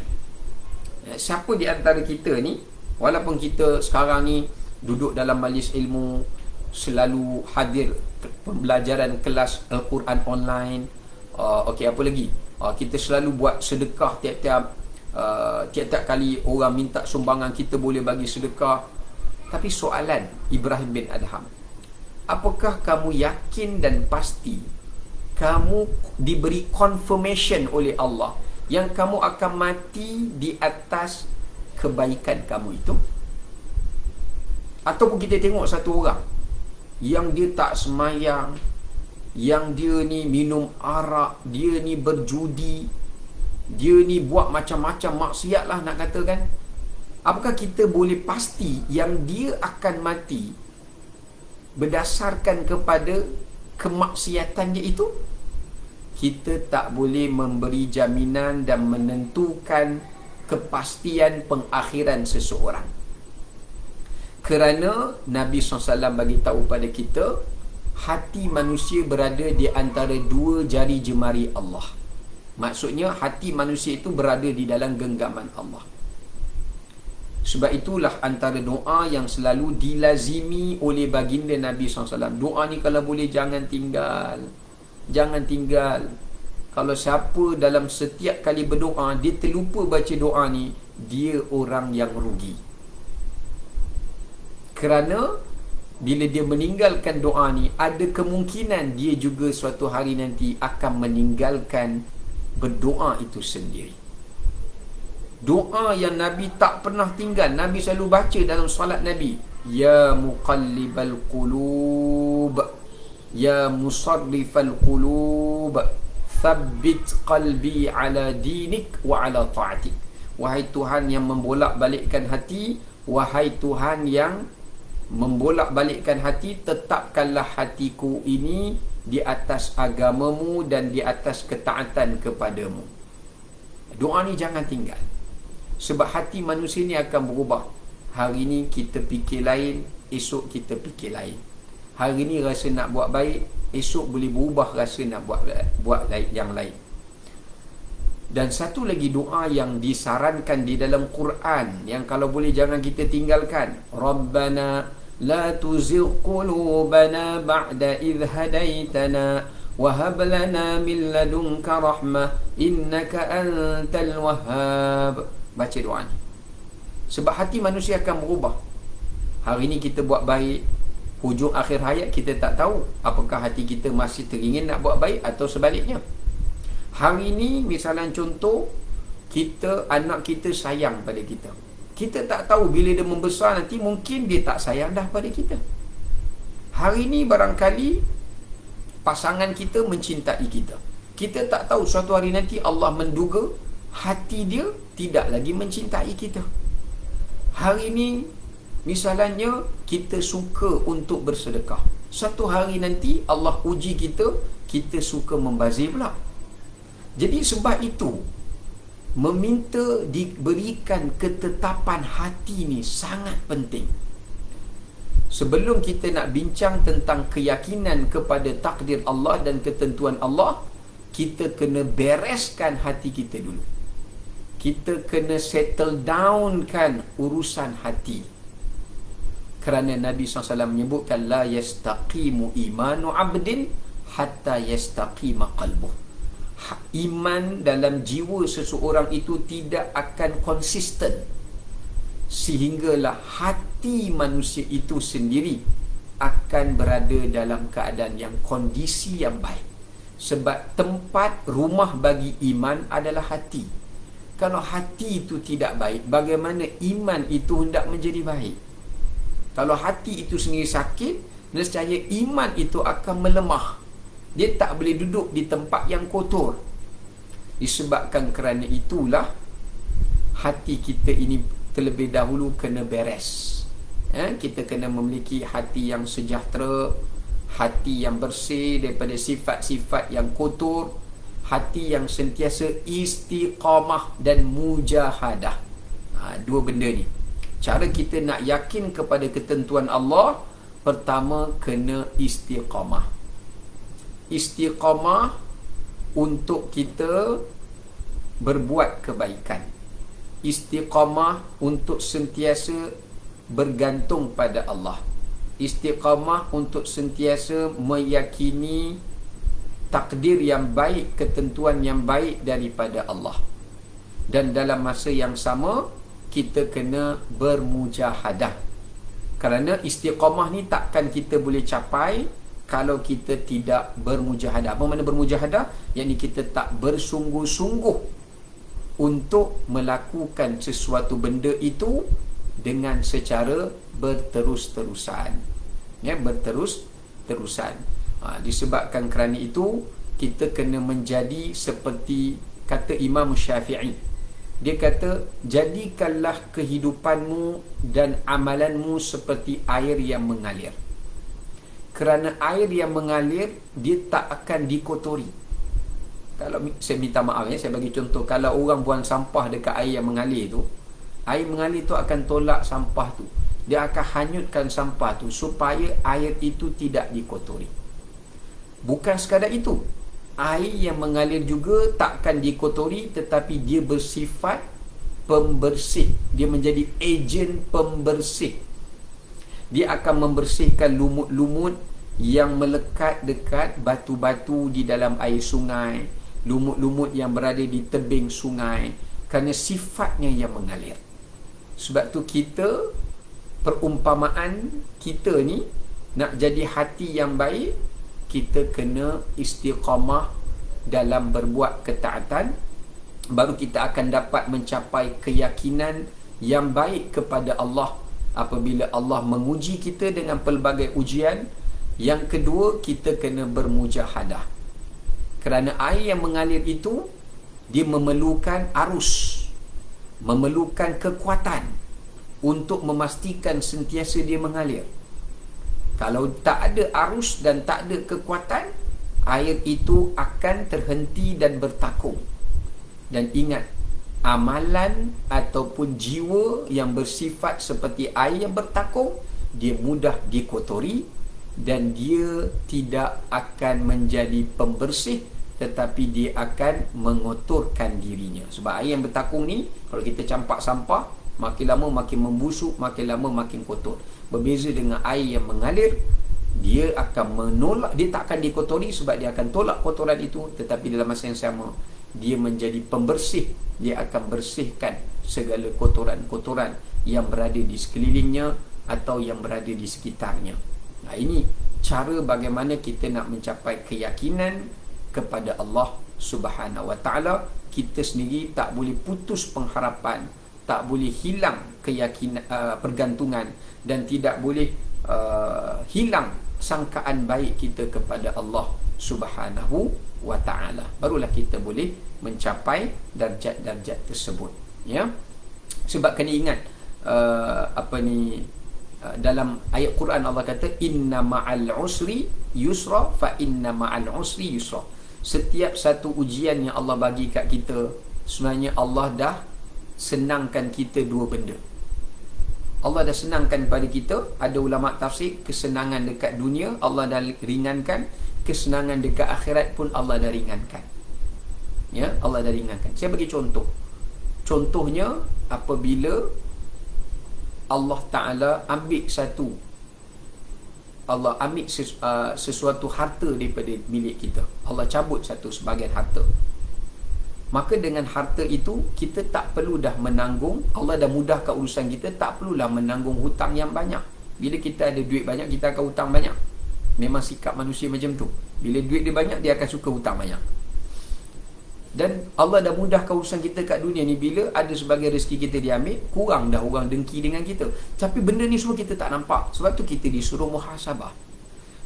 Siapa di antara kita ni, walaupun kita sekarang ni duduk dalam majlis ilmu, selalu hadir pembelajaran kelas Al-Quran online, apa lagi, kita selalu buat sedekah tiap-tiap kali orang minta sumbangan, kita boleh bagi sedekah. Tapi soalan Ibrahim bin Adham, apakah kamu yakin dan pasti kamu diberi confirmation oleh Allah yang kamu akan mati di atas kebaikan kamu itu? Ataupun kita tengok satu orang yang dia tak semayang, yang dia ni minum arak, dia ni berjudi, dia ni buat macam-macam maksiat lah nak katakan. Apakah kita boleh pasti yang dia akan mati berdasarkan kepada kemaksiatannya itu? Kita tak boleh memberi jaminan dan menentukan kepastian pengakhiran seseorang. Kerana Nabi SAW bagi tahu pada kita, hati manusia berada di antara dua jari jemari Allah. Maksudnya hati manusia itu berada di dalam genggaman Allah. Sebab itulah antara doa yang selalu dilazimi oleh baginda Nabi SAW. Doa ni kalau boleh jangan tinggal. Jangan tinggal. Kalau siapa dalam setiap kali berdoa dia terlupa baca doa ni, dia orang yang rugi. Kerana bila dia meninggalkan doa ni, ada kemungkinan dia juga suatu hari nanti akan meninggalkan berdoa itu sendiri. Doa yang Nabi tak pernah tinggal, Nabi selalu baca dalam solat Nabi. Ya muqallibal qulub, ya musarrifal qulub, thabbit qalbi ala dinik wa ala ta'atik. Wahai Tuhan yang membolak-balikkan hati, wahai Tuhan yang membolak-balikkan hati, tetapkanlah hatiku ini di atas agamamu dan di atas ketaatan kepadamu. Doa ni jangan tinggal. Sebab hati manusia ni akan berubah. Hari ni kita fikir lain, esok kita fikir lain. Hari ni rasa nak buat baik, esok boleh berubah rasa nak buat yang lain. Dan satu lagi doa yang disarankan di dalam Quran, yang kalau boleh jangan kita tinggalkan. Rabbana la tuzigh qulubana ba'da idh hadaitana wa hab lana min ladunka rahmah innaka antal wahhab. Baca doa ni. Sebab hati manusia akan berubah. Hari ni kita buat baik, hujung akhir hayat kita tak tahu apakah hati kita masih teringin nak buat baik atau sebaliknya. Hari ni misalnya contoh, anak kita sayang pada kita. Kita tak tahu bila dia membesar nanti mungkin dia tak sayang dah pada kita. Hari ni barangkali pasangan kita mencintai kita. Kita tak tahu suatu hari nanti Allah menduga hati dia tidak lagi mencintai kita. Hari ni misalnya kita suka untuk bersedekah. Satu hari nanti Allah uji kita, kita suka membazir pula. Jadi sebab itu meminta diberikan ketetapan hati ni sangat penting. Sebelum kita nak bincang tentang keyakinan kepada takdir Allah dan ketentuan Allah, kita kena bereskan hati kita dulu. Kita kena settle down kan urusan hati. Kerana Nabi SAW menyebutkan la yastaqimu imanu abdin hatta yastaqima qalbuh. Iman dalam jiwa seseorang itu tidak akan konsisten sehinggalah hati manusia itu sendiri akan berada dalam keadaan yang kondisi yang baik. Sebab tempat rumah bagi iman adalah hati. Kalau hati itu tidak baik, bagaimana iman itu hendak menjadi baik? Kalau hati itu sendiri sakit, nescaya iman itu akan melemah. Dia tak boleh duduk di tempat yang kotor. Disebabkan kerana itulah hati kita ini terlebih dahulu kena beres. Kita kena memiliki hati yang sejahtera, hati yang bersih daripada sifat-sifat yang kotor, hati yang sentiasa istiqamah dan mujahadah. Dua benda ni. Cara kita nak yakin kepada ketentuan Allah, pertama kena istiqamah. Istiqamah untuk kita berbuat kebaikan. Istiqamah untuk sentiasa bergantung pada Allah. Istiqamah untuk sentiasa meyakini takdir yang baik, ketentuan yang baik daripada Allah. Dan dalam masa yang sama, kita kena bermujahadah. Kerana istiqamah ni takkan kita boleh capai kalau kita tidak bermujahadah. Apa makna bermujahadah? Yakni kita tak bersungguh-sungguh untuk melakukan sesuatu benda itu dengan secara berterus-terusan. Berterus-terusan. Disebabkan kerana itu, kita kena menjadi seperti kata Imam Syafi'i. Dia kata, jadikanlah kehidupanmu dan amalanmu seperti air yang mengalir. Kerana air yang mengalir, dia tak akan dikotori. Kalau saya minta maaf saya bagi contoh, kalau orang buang sampah dekat air yang mengalir tu, air mengalir tu akan tolak sampah tu. Dia akan hanyutkan sampah tu supaya air itu tidak dikotori. Bukan sekadar itu, air yang mengalir juga takkan dikotori, tetapi dia bersifat pembersih. Dia menjadi ejen pembersih. Dia akan membersihkan lumut-lumut yang melekat dekat batu-batu di dalam air sungai, lumut-lumut yang berada di tebing sungai, kerana sifatnya yang mengalir. Sebab tu kita, perumpamaan kita ni nak jadi hati yang baik, kita kena istiqamah dalam berbuat ketaatan, baru kita akan dapat mencapai keyakinan yang baik kepada Allah apabila Allah menguji kita dengan pelbagai ujian. Yang kedua, kita kena bermujahadah. Kerana air yang mengalir itu, dia memerlukan arus, memerlukan kekuatan untuk memastikan sentiasa dia mengalir. Kalau tak ada arus dan tak ada kekuatan, air itu akan terhenti dan bertakung. Dan ingat, amalan ataupun jiwa yang bersifat seperti air yang bertakung, dia mudah dikotori dan dia tidak akan menjadi pembersih, tetapi dia akan mengotorkan dirinya. Sebab air yang bertakung ni, kalau kita campak sampah, makin lama makin membusuk, makin lama makin kotor. Berbeza dengan air yang mengalir, dia akan menolak, dia tak akan dikotori sebab dia akan tolak kotoran itu, tetapi dalam masa yang sama dia menjadi pembersih. Dia akan bersihkan segala kotoran-kotoran yang berada di sekelilingnya atau yang berada di sekitarnya. Nah, ini cara bagaimana kita nak mencapai keyakinan kepada Allah Subhanahu Wa Taala. Kita sendiri tak boleh putus pengharapan, tak boleh hilang keyakinan, pergantungan, dan tidak boleh hilang sangkaan baik kita kepada Allah Subhanahu Wa Taala. Barulah kita boleh mencapai darjat-darjat tersebut, ya. Sebab kena ingat dalam ayat Quran Allah kata, inna ma'al usri yusra, fa inna ma'al usri yusra. Setiap satu ujian yang Allah bagi kat kita, sebenarnya Allah dah senangkan kita dua benda. Allah dah senangkan pada kita. Ada ulama tafsir, kesenangan dekat dunia Allah dah ringankan, kesenangan dekat akhirat pun Allah dah ringankan. Ya, Allah dah ringankan. Saya bagi contoh. Contohnya, apabila Allah Ta'ala ambil sesuatu harta daripada milik kita, Allah cabut satu sebahagian harta, maka dengan harta itu kita tak perlu dah menanggung, Allah dah mudahkan urusan kita, tak perlulah menanggung hutang yang banyak. Bila kita ada duit banyak, kita akan hutang banyak. Memang sikap manusia macam tu. Bila duit dia banyak, dia akan suka hutang banyak. Dan Allah dah mudahkan urusan kita kat dunia ni. Bila ada sebagai rezeki kita diambil, kurang dah orang dengki dengan kita. Tapi benda ni semua kita tak nampak. Sebab tu kita disuruh muhasabah.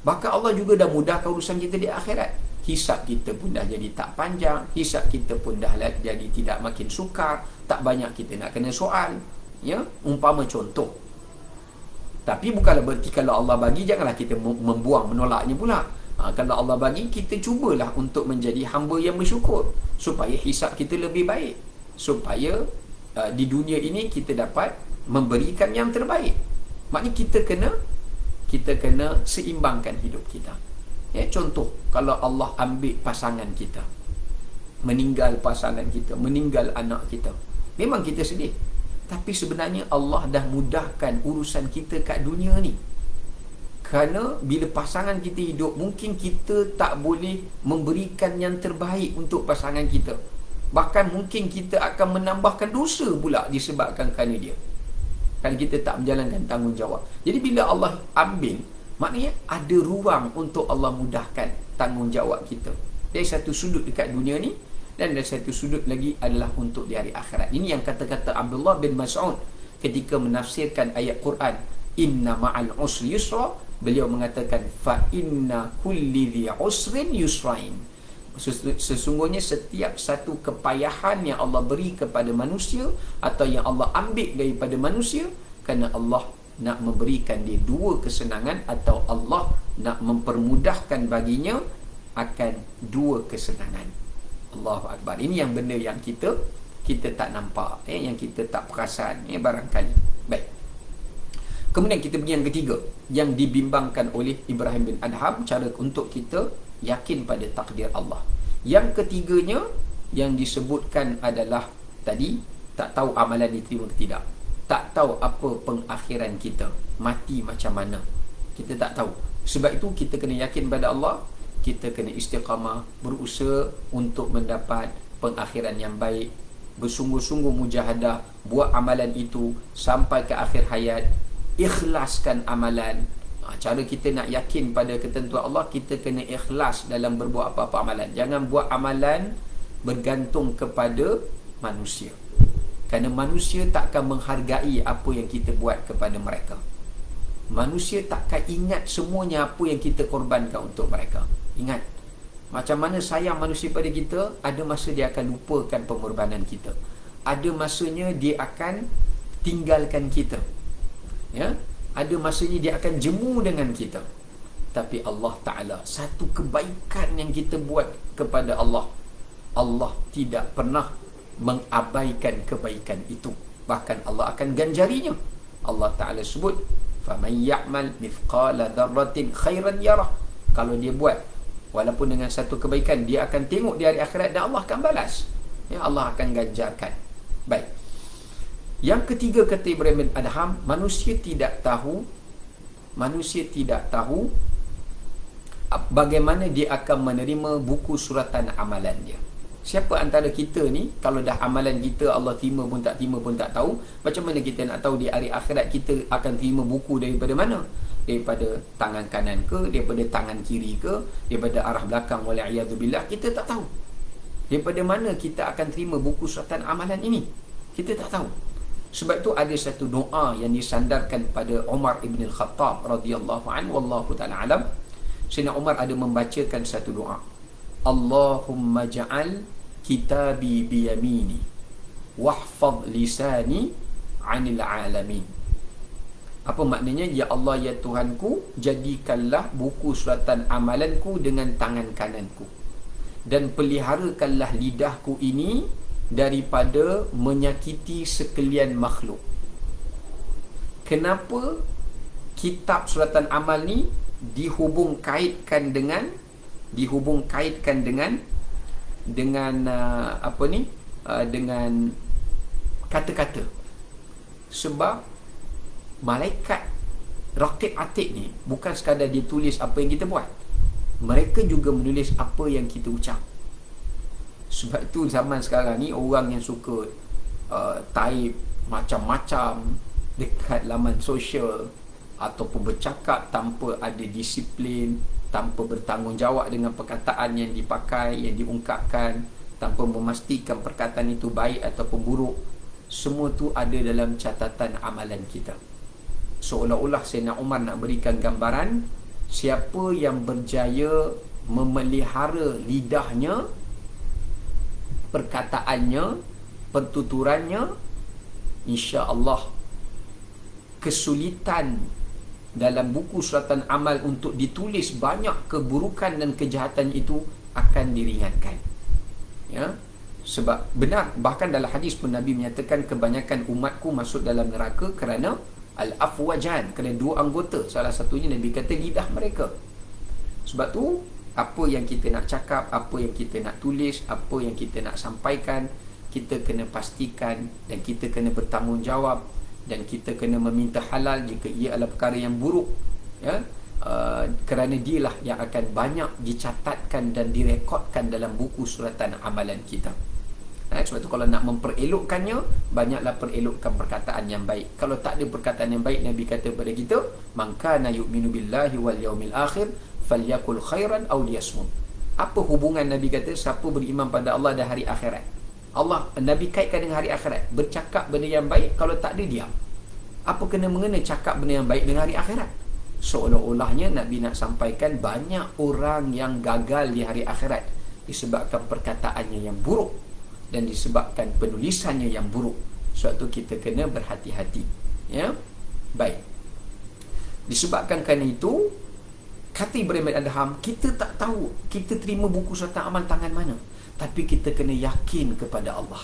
Bahkan Allah juga dah mudahkan urusan kita di akhirat. Hisab kita pun dah jadi tak panjang, hisab kita pun dah jadi tidak makin sukar, tak banyak kita nak kena soal, ya, umpama contoh. Tapi bukanlah berarti kalau Allah bagi janganlah kita membuang, menolaknya pula. Kalau Allah bagi, kita cubalah untuk menjadi hamba yang bersyukur supaya hisab kita lebih baik, supaya di dunia ini kita dapat memberikan yang terbaik. Maknanya kita kena seimbangkan hidup kita. Ya, contoh, kalau Allah ambil pasangan kita, meninggal pasangan kita, meninggal anak kita, memang kita sedih. Tapi sebenarnya Allah dah mudahkan urusan kita kat dunia ni. Kerana bila pasangan kita hidup, mungkin kita tak boleh memberikan yang terbaik untuk pasangan kita. Bahkan mungkin kita akan menambahkan dosa pula disebabkan kerana dia. Kalau kita tak menjalankan tanggungjawab. Jadi bila Allah ambil, maknanya ada ruang untuk Allah mudahkan tanggungjawab kita. Dari satu sudut dekat dunia ni, dan dari satu sudut lagi adalah untuk di hari akhirat. Ini yang kata-kata Abdullah bin Mas'ud ketika menafsirkan ayat Quran, inna ma'al usri yusra. Beliau mengatakan, fa inna kulli dhi usrin yusrain. Sesungguhnya setiap satu kepayahan yang Allah beri kepada manusia, atau yang Allah ambil daripada manusia, kerana Allah nak memberikan dia dua kesenangan, atau Allah nak mempermudahkan baginya akan dua kesenangan. Allahu Akbar. Ini yang benda yang kita tak nampak, yang kita tak perasan, barangkali. Baik. Kemudian kita pergi yang ketiga, yang dibimbangkan oleh Ibrahim bin Adham, cara untuk kita yakin pada takdir Allah. Yang ketiganya yang disebutkan adalah tadi, tak tahu amalan diterima ke tidak, tak tahu apa pengakhiran kita, mati macam mana, kita tak tahu. Sebab itu kita kena yakin pada Allah, kita kena istiqamah, berusaha untuk mendapat pengakhiran yang baik, bersungguh-sungguh mujahadah, buat amalan itu sampai ke akhir hayat, ikhlaskan amalan. Cara kita nak yakin pada ketentuan Allah, kita kena ikhlas dalam berbuat apa-apa amalan. Jangan buat amalan bergantung kepada manusia, kerana manusia takkan menghargai apa yang kita buat kepada mereka. Manusia takkan ingat semuanya apa yang kita korbankan untuk mereka. Ingat, macam mana sayang manusia pada kita, ada masa dia akan lupakan pengorbanan kita, ada masanya dia akan tinggalkan kita, ya, ada masanya dia akan jemu dengan kita. Tapi Allah Ta'ala, satu kebaikan yang kita buat kepada Allah, Allah tidak pernah mengabaikan kebaikan itu. Bahkan Allah akan ganjarinya. Allah Ta'ala sebut, فَمَنْ يَعْمَلْ مِثْقَالَ ذَرَّةٍ خَيْرًا يَرَهُ. Kalau dia buat walaupun dengan satu kebaikan, dia akan tengok di hari akhirat dan Allah akan balas, ya, Allah akan ganjarkan. Baik. Yang ketiga kata Ibrahim bin Adham, manusia tidak tahu bagaimana dia akan menerima buku suratan amalan dia. Siapa antara kita ni, kalau dah amalan kita Allah terima pun tak terima pun tak tahu, macam mana kita nak tahu di hari akhirat kita akan terima buku daripada mana? Daripada tangan kanan ke, daripada tangan kiri ke, daripada arah belakang, wala'iyadzubillah, kita tak tahu. Daripada mana kita akan terima buku suratan amalan ini? Kita tak tahu. Sebab itu ada satu doa yang disandarkan pada Umar ibn al-Khattab radhiyallahu anhu, wallahu ta'ala alam. Sayyidina Umar ada membacakan satu doa, Allahumma ja'al kitabi biyamini wahfaz lisani 'anil alamin. Apa maknanya? Ya Allah, ya Tuhanku, jadikanlah buku suratan amalanku dengan tangan kananku, dan peliharakanlah lidahku ini daripada menyakiti sekalian makhluk. Kenapa kitab suratan amal ni dihubung kaitkan dengan dengan kata-kata? Sebab malaikat raqib atid ni bukan sekadar dia tulis apa yang kita buat, mereka juga menulis apa yang kita ucap. Sebab itu zaman sekarang ni orang yang suka type macam-macam dekat laman sosial, ataupun bercakap tanpa ada disiplin, tanpa bertanggungjawab dengan perkataan yang dipakai, yang diungkapkan, tanpa memastikan perkataan itu baik ataupun buruk. Semua tu ada dalam catatan amalan kita. Seolah-olah Sayyidina Umar nak berikan gambaran, siapa yang berjaya memelihara lidahnya, perkataannya, pertuturannya, insya-Allah kesulitan dalam buku suratan amal untuk ditulis banyak keburukan dan kejahatan itu akan diringankan. Ya, sebab benar, bahkan dalam hadis pun Nabi menyatakan kebanyakan umatku masuk dalam neraka kerana al-afwajan, kerana dua anggota. Salah satunya Nabi kata lidah mereka. Sebab tu apa yang kita nak cakap, apa yang kita nak tulis, apa yang kita nak sampaikan, kita kena pastikan dan kita kena bertanggungjawab, dan kita kena meminta halal jika ia adalah perkara yang buruk, ya. Kerana dialah yang akan banyak dicatatkan dan direkodkan dalam buku suratan amalan kita. Sebab tu kalau nak memperelokkannya, banyaklah perelokkan perkataan yang baik. Kalau tak ada perkataan yang baik, Nabi kata kepada kita, man kana yu'minu billahi wal yaumil akhir falyakul khairan aw liyasmut. Apa hubungan Nabi kata siapa beriman pada Allah dan hari akhirat? Allah, Nabi kaitkan dengan hari akhirat. Bercakap benda yang baik, kalau tak ada, diam. Apa kena mengena cakap benda yang baik dengan hari akhirat? Seolah-olahnya Nabi nak sampaikan banyak orang yang gagal di hari akhirat disebabkan perkataannya yang buruk dan disebabkan penulisannya yang buruk. Sebab tu kita kena berhati-hati, ya. Baik. Disebabkan kerana itu, kata Ibrahim bin Adham, kita tak tahu kita terima buku suratan amal tangan mana, tapi kita kena yakin kepada Allah.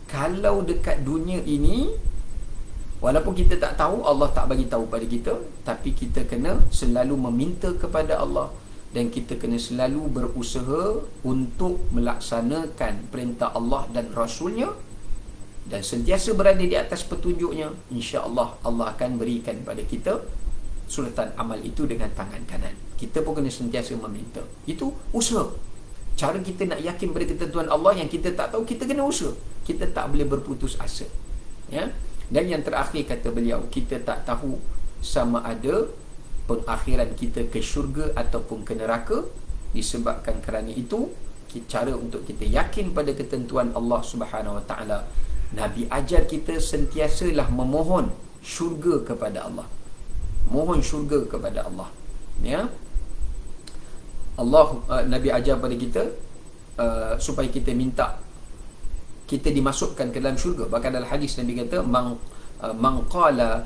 Kalau dekat dunia ini, walaupun kita tak tahu, Allah tak bagi tahu pada kita, tapi kita kena selalu meminta kepada Allah, dan kita kena selalu berusaha untuk melaksanakan perintah Allah dan Rasulnya, dan sentiasa berada di atas petunjuknya. InsyaAllah Allah akan berikan pada kita suratan amal itu dengan tangan kanan. Kita pun kena sentiasa meminta. Itu usaha. Cara kita nak yakin pada ketentuan Allah yang kita tak tahu, kita kena usaha. Kita tak boleh berputus asa, ya. Dan yang terakhir kata beliau, kita tak tahu sama ada pengakhiran kita ke syurga ataupun ke neraka. Disebabkan kerana itu, cara untuk kita yakin pada ketentuan Allah Subhanahu Wa Taala, Nabi ajar kita sentiasalah memohon syurga kepada Allah. Mohon syurga kepada Allah, ya. Nabi ajar pada kita supaya kita minta kita dimasukkan ke dalam syurga. Bahkan dalam hadis Nabi kata, man qala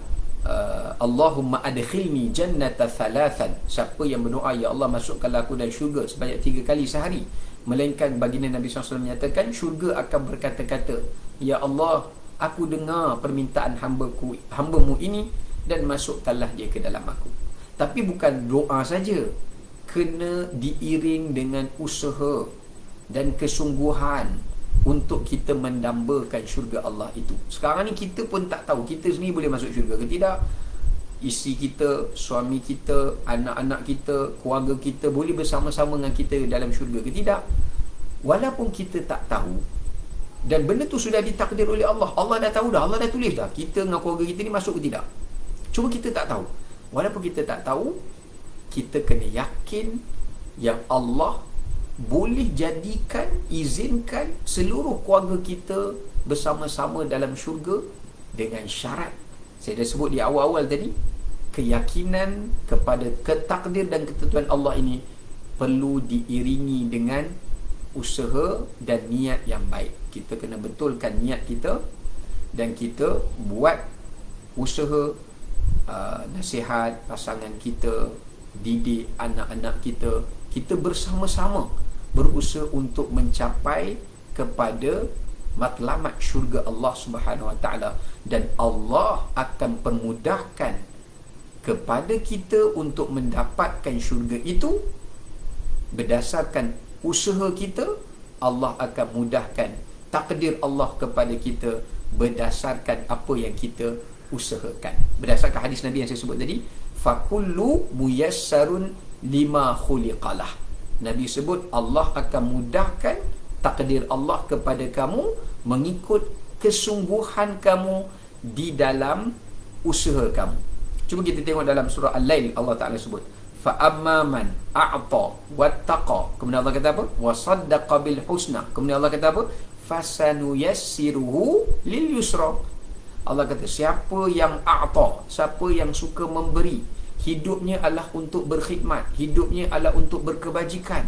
Allahumma adkhilni jannata thalathan, siapa yang berdoa, ya Allah masukkanlah aku dalam syurga sebanyak 3 kali sehari, melainkan baginda Nabi SAW menyatakan syurga akan berkata-kata, ya Allah, aku dengar permintaan hamba-Mu ini dan masukkanlah dia ke dalam aku. Tapi bukan doa saja, kena diiring dengan usaha dan kesungguhan untuk kita mendambakan syurga Allah itu. Sekarang ni kita pun tak tahu kita sendiri boleh masuk syurga ke tidak. Isteri kita, suami kita, anak-anak kita, keluarga kita boleh bersama-sama dengan kita dalam syurga ke tidak. Walaupun kita tak tahu, dan benda tu sudah ditakdir oleh Allah, Allah dah tahu dah, Allah dah tulis dah, kita dengan keluarga kita ni masuk ke tidak. Cuma kita tak tahu. Walaupun kita tak tahu, kita kena yakin yang Allah boleh jadikan, izinkan seluruh keluarga kita bersama-sama dalam syurga dengan syarat. Saya dah sebut di awal-awal tadi, keyakinan kepada ketakdir dan ketentuan Allah ini perlu diiringi dengan usaha dan niat yang baik. Kita kena betulkan niat kita dan kita buat usaha, nasihat pasangan kita, didik anak-anak kita, kita bersama-sama berusaha untuk mencapai kepada matlamat syurga Allah Subhanahu Wa Taala, dan Allah akan permudahkan kepada kita untuk mendapatkan syurga itu berdasarkan usaha kita. Allah akan mudahkan takdir Allah kepada kita berdasarkan apa yang kita usahakan. Berdasarkan hadis Nabi yang saya sebut tadi, fakullu muyassarun lima khuliqalah. Nabi sebut Allah akan mudahkan takdir Allah kepada kamu mengikut kesungguhan kamu di dalam usaha kamu. Cuba kita tengok dalam surah Al-Lail, Allah Ta'ala sebut, fa amma man a'ta wattaqa, kemudian Allah kata apa? Wa saddaqa bil husna, kemudian Allah kata apa? Fasanuyassiruhu lil yusra. Allah kata siapa yang a'ta, siapa yang suka memberi, hidupnya adalah untuk berkhidmat, hidupnya adalah untuk berkebajikan.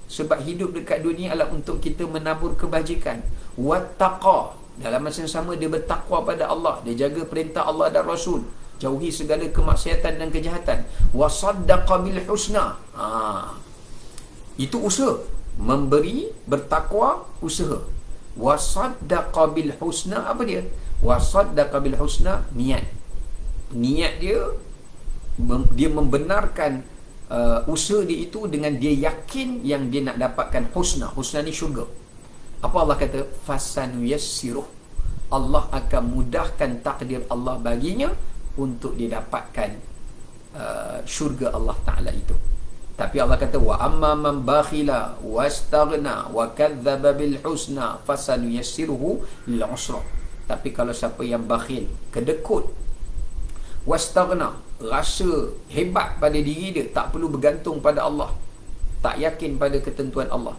Sebab hidup dekat dunia adalah untuk kita menabur kebajikan. Wattaqa, dalam masa yang sama dia bertakwa pada Allah, dia jaga perintah Allah dan Rasul, jauhi segala kemaksiatan dan kejahatan. Wasaddaqa bil husna. Itu usaha. Memberi, bertakwa, usaha. Wasaddaqa bil husna, apa dia? Wasaddaqa bil husna, niat. Niat dia membenarkan usaha dia itu dengan dia yakin yang dia nak dapatkan husna. Husna ni syurga. Apa Allah kata? Fasanuyassiruh, Allah akan mudahkan takdir Allah baginya untuk dia dapatkan syurga Allah Ta'ala itu. Tapi Allah kata, wa amma man bakhila wastaghna wa kadzdzaba bil husna fasanuyassiruhu lil usra. Tapi kalau siapa yang bakhil, kedekut, wastaghna, rasa hebat pada diri dia, tak perlu bergantung pada Allah, tak yakin pada ketentuan Allah,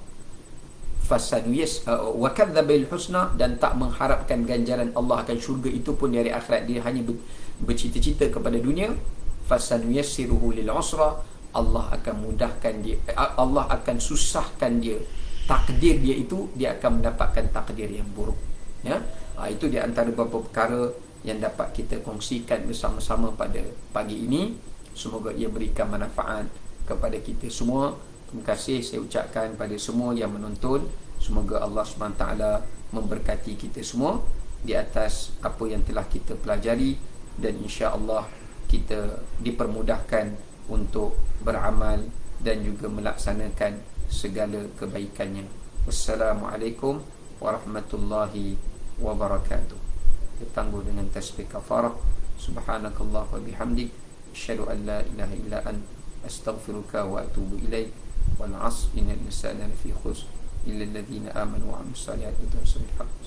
wa kadzdzaba bil husna, dan tak mengharapkan ganjaran Allah akan syurga itu pun dari akhirat, dia hanya bercita-cita kepada dunia, fasanuyassiruhu lil usra, Allah akan mudahkan dia, Allah akan susahkan dia, takdir dia itu, dia akan mendapatkan takdir yang buruk. Ya, itu di antara beberapa perkara yang dapat kita kongsikan bersama-sama pada pagi ini. Semoga ia berikan manfaat kepada kita semua. Terima kasih saya ucapkan pada semua yang menonton. Semoga Allah SWT memberkati kita semua di atas apa yang telah kita pelajari, dan insya-Allah kita dipermudahkan untuk beramal dan juga melaksanakan segala kebaikannya. Wassalamualaikum warahmatullahi wabarakatuh. Kita tangguh dengan tasbih kafarah. Subhanakallah wa bihamdik, asyhadu an la ilaha illa ant, astaghfiruka wa atubu ilaik. Wal 'asr, innal insana lafi khusr illa alladhina amanu wa 'amilus salihati wa tawasaw bil haqq.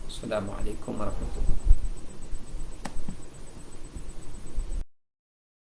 Assalamualaikum warahmatullahi wabarakatuh.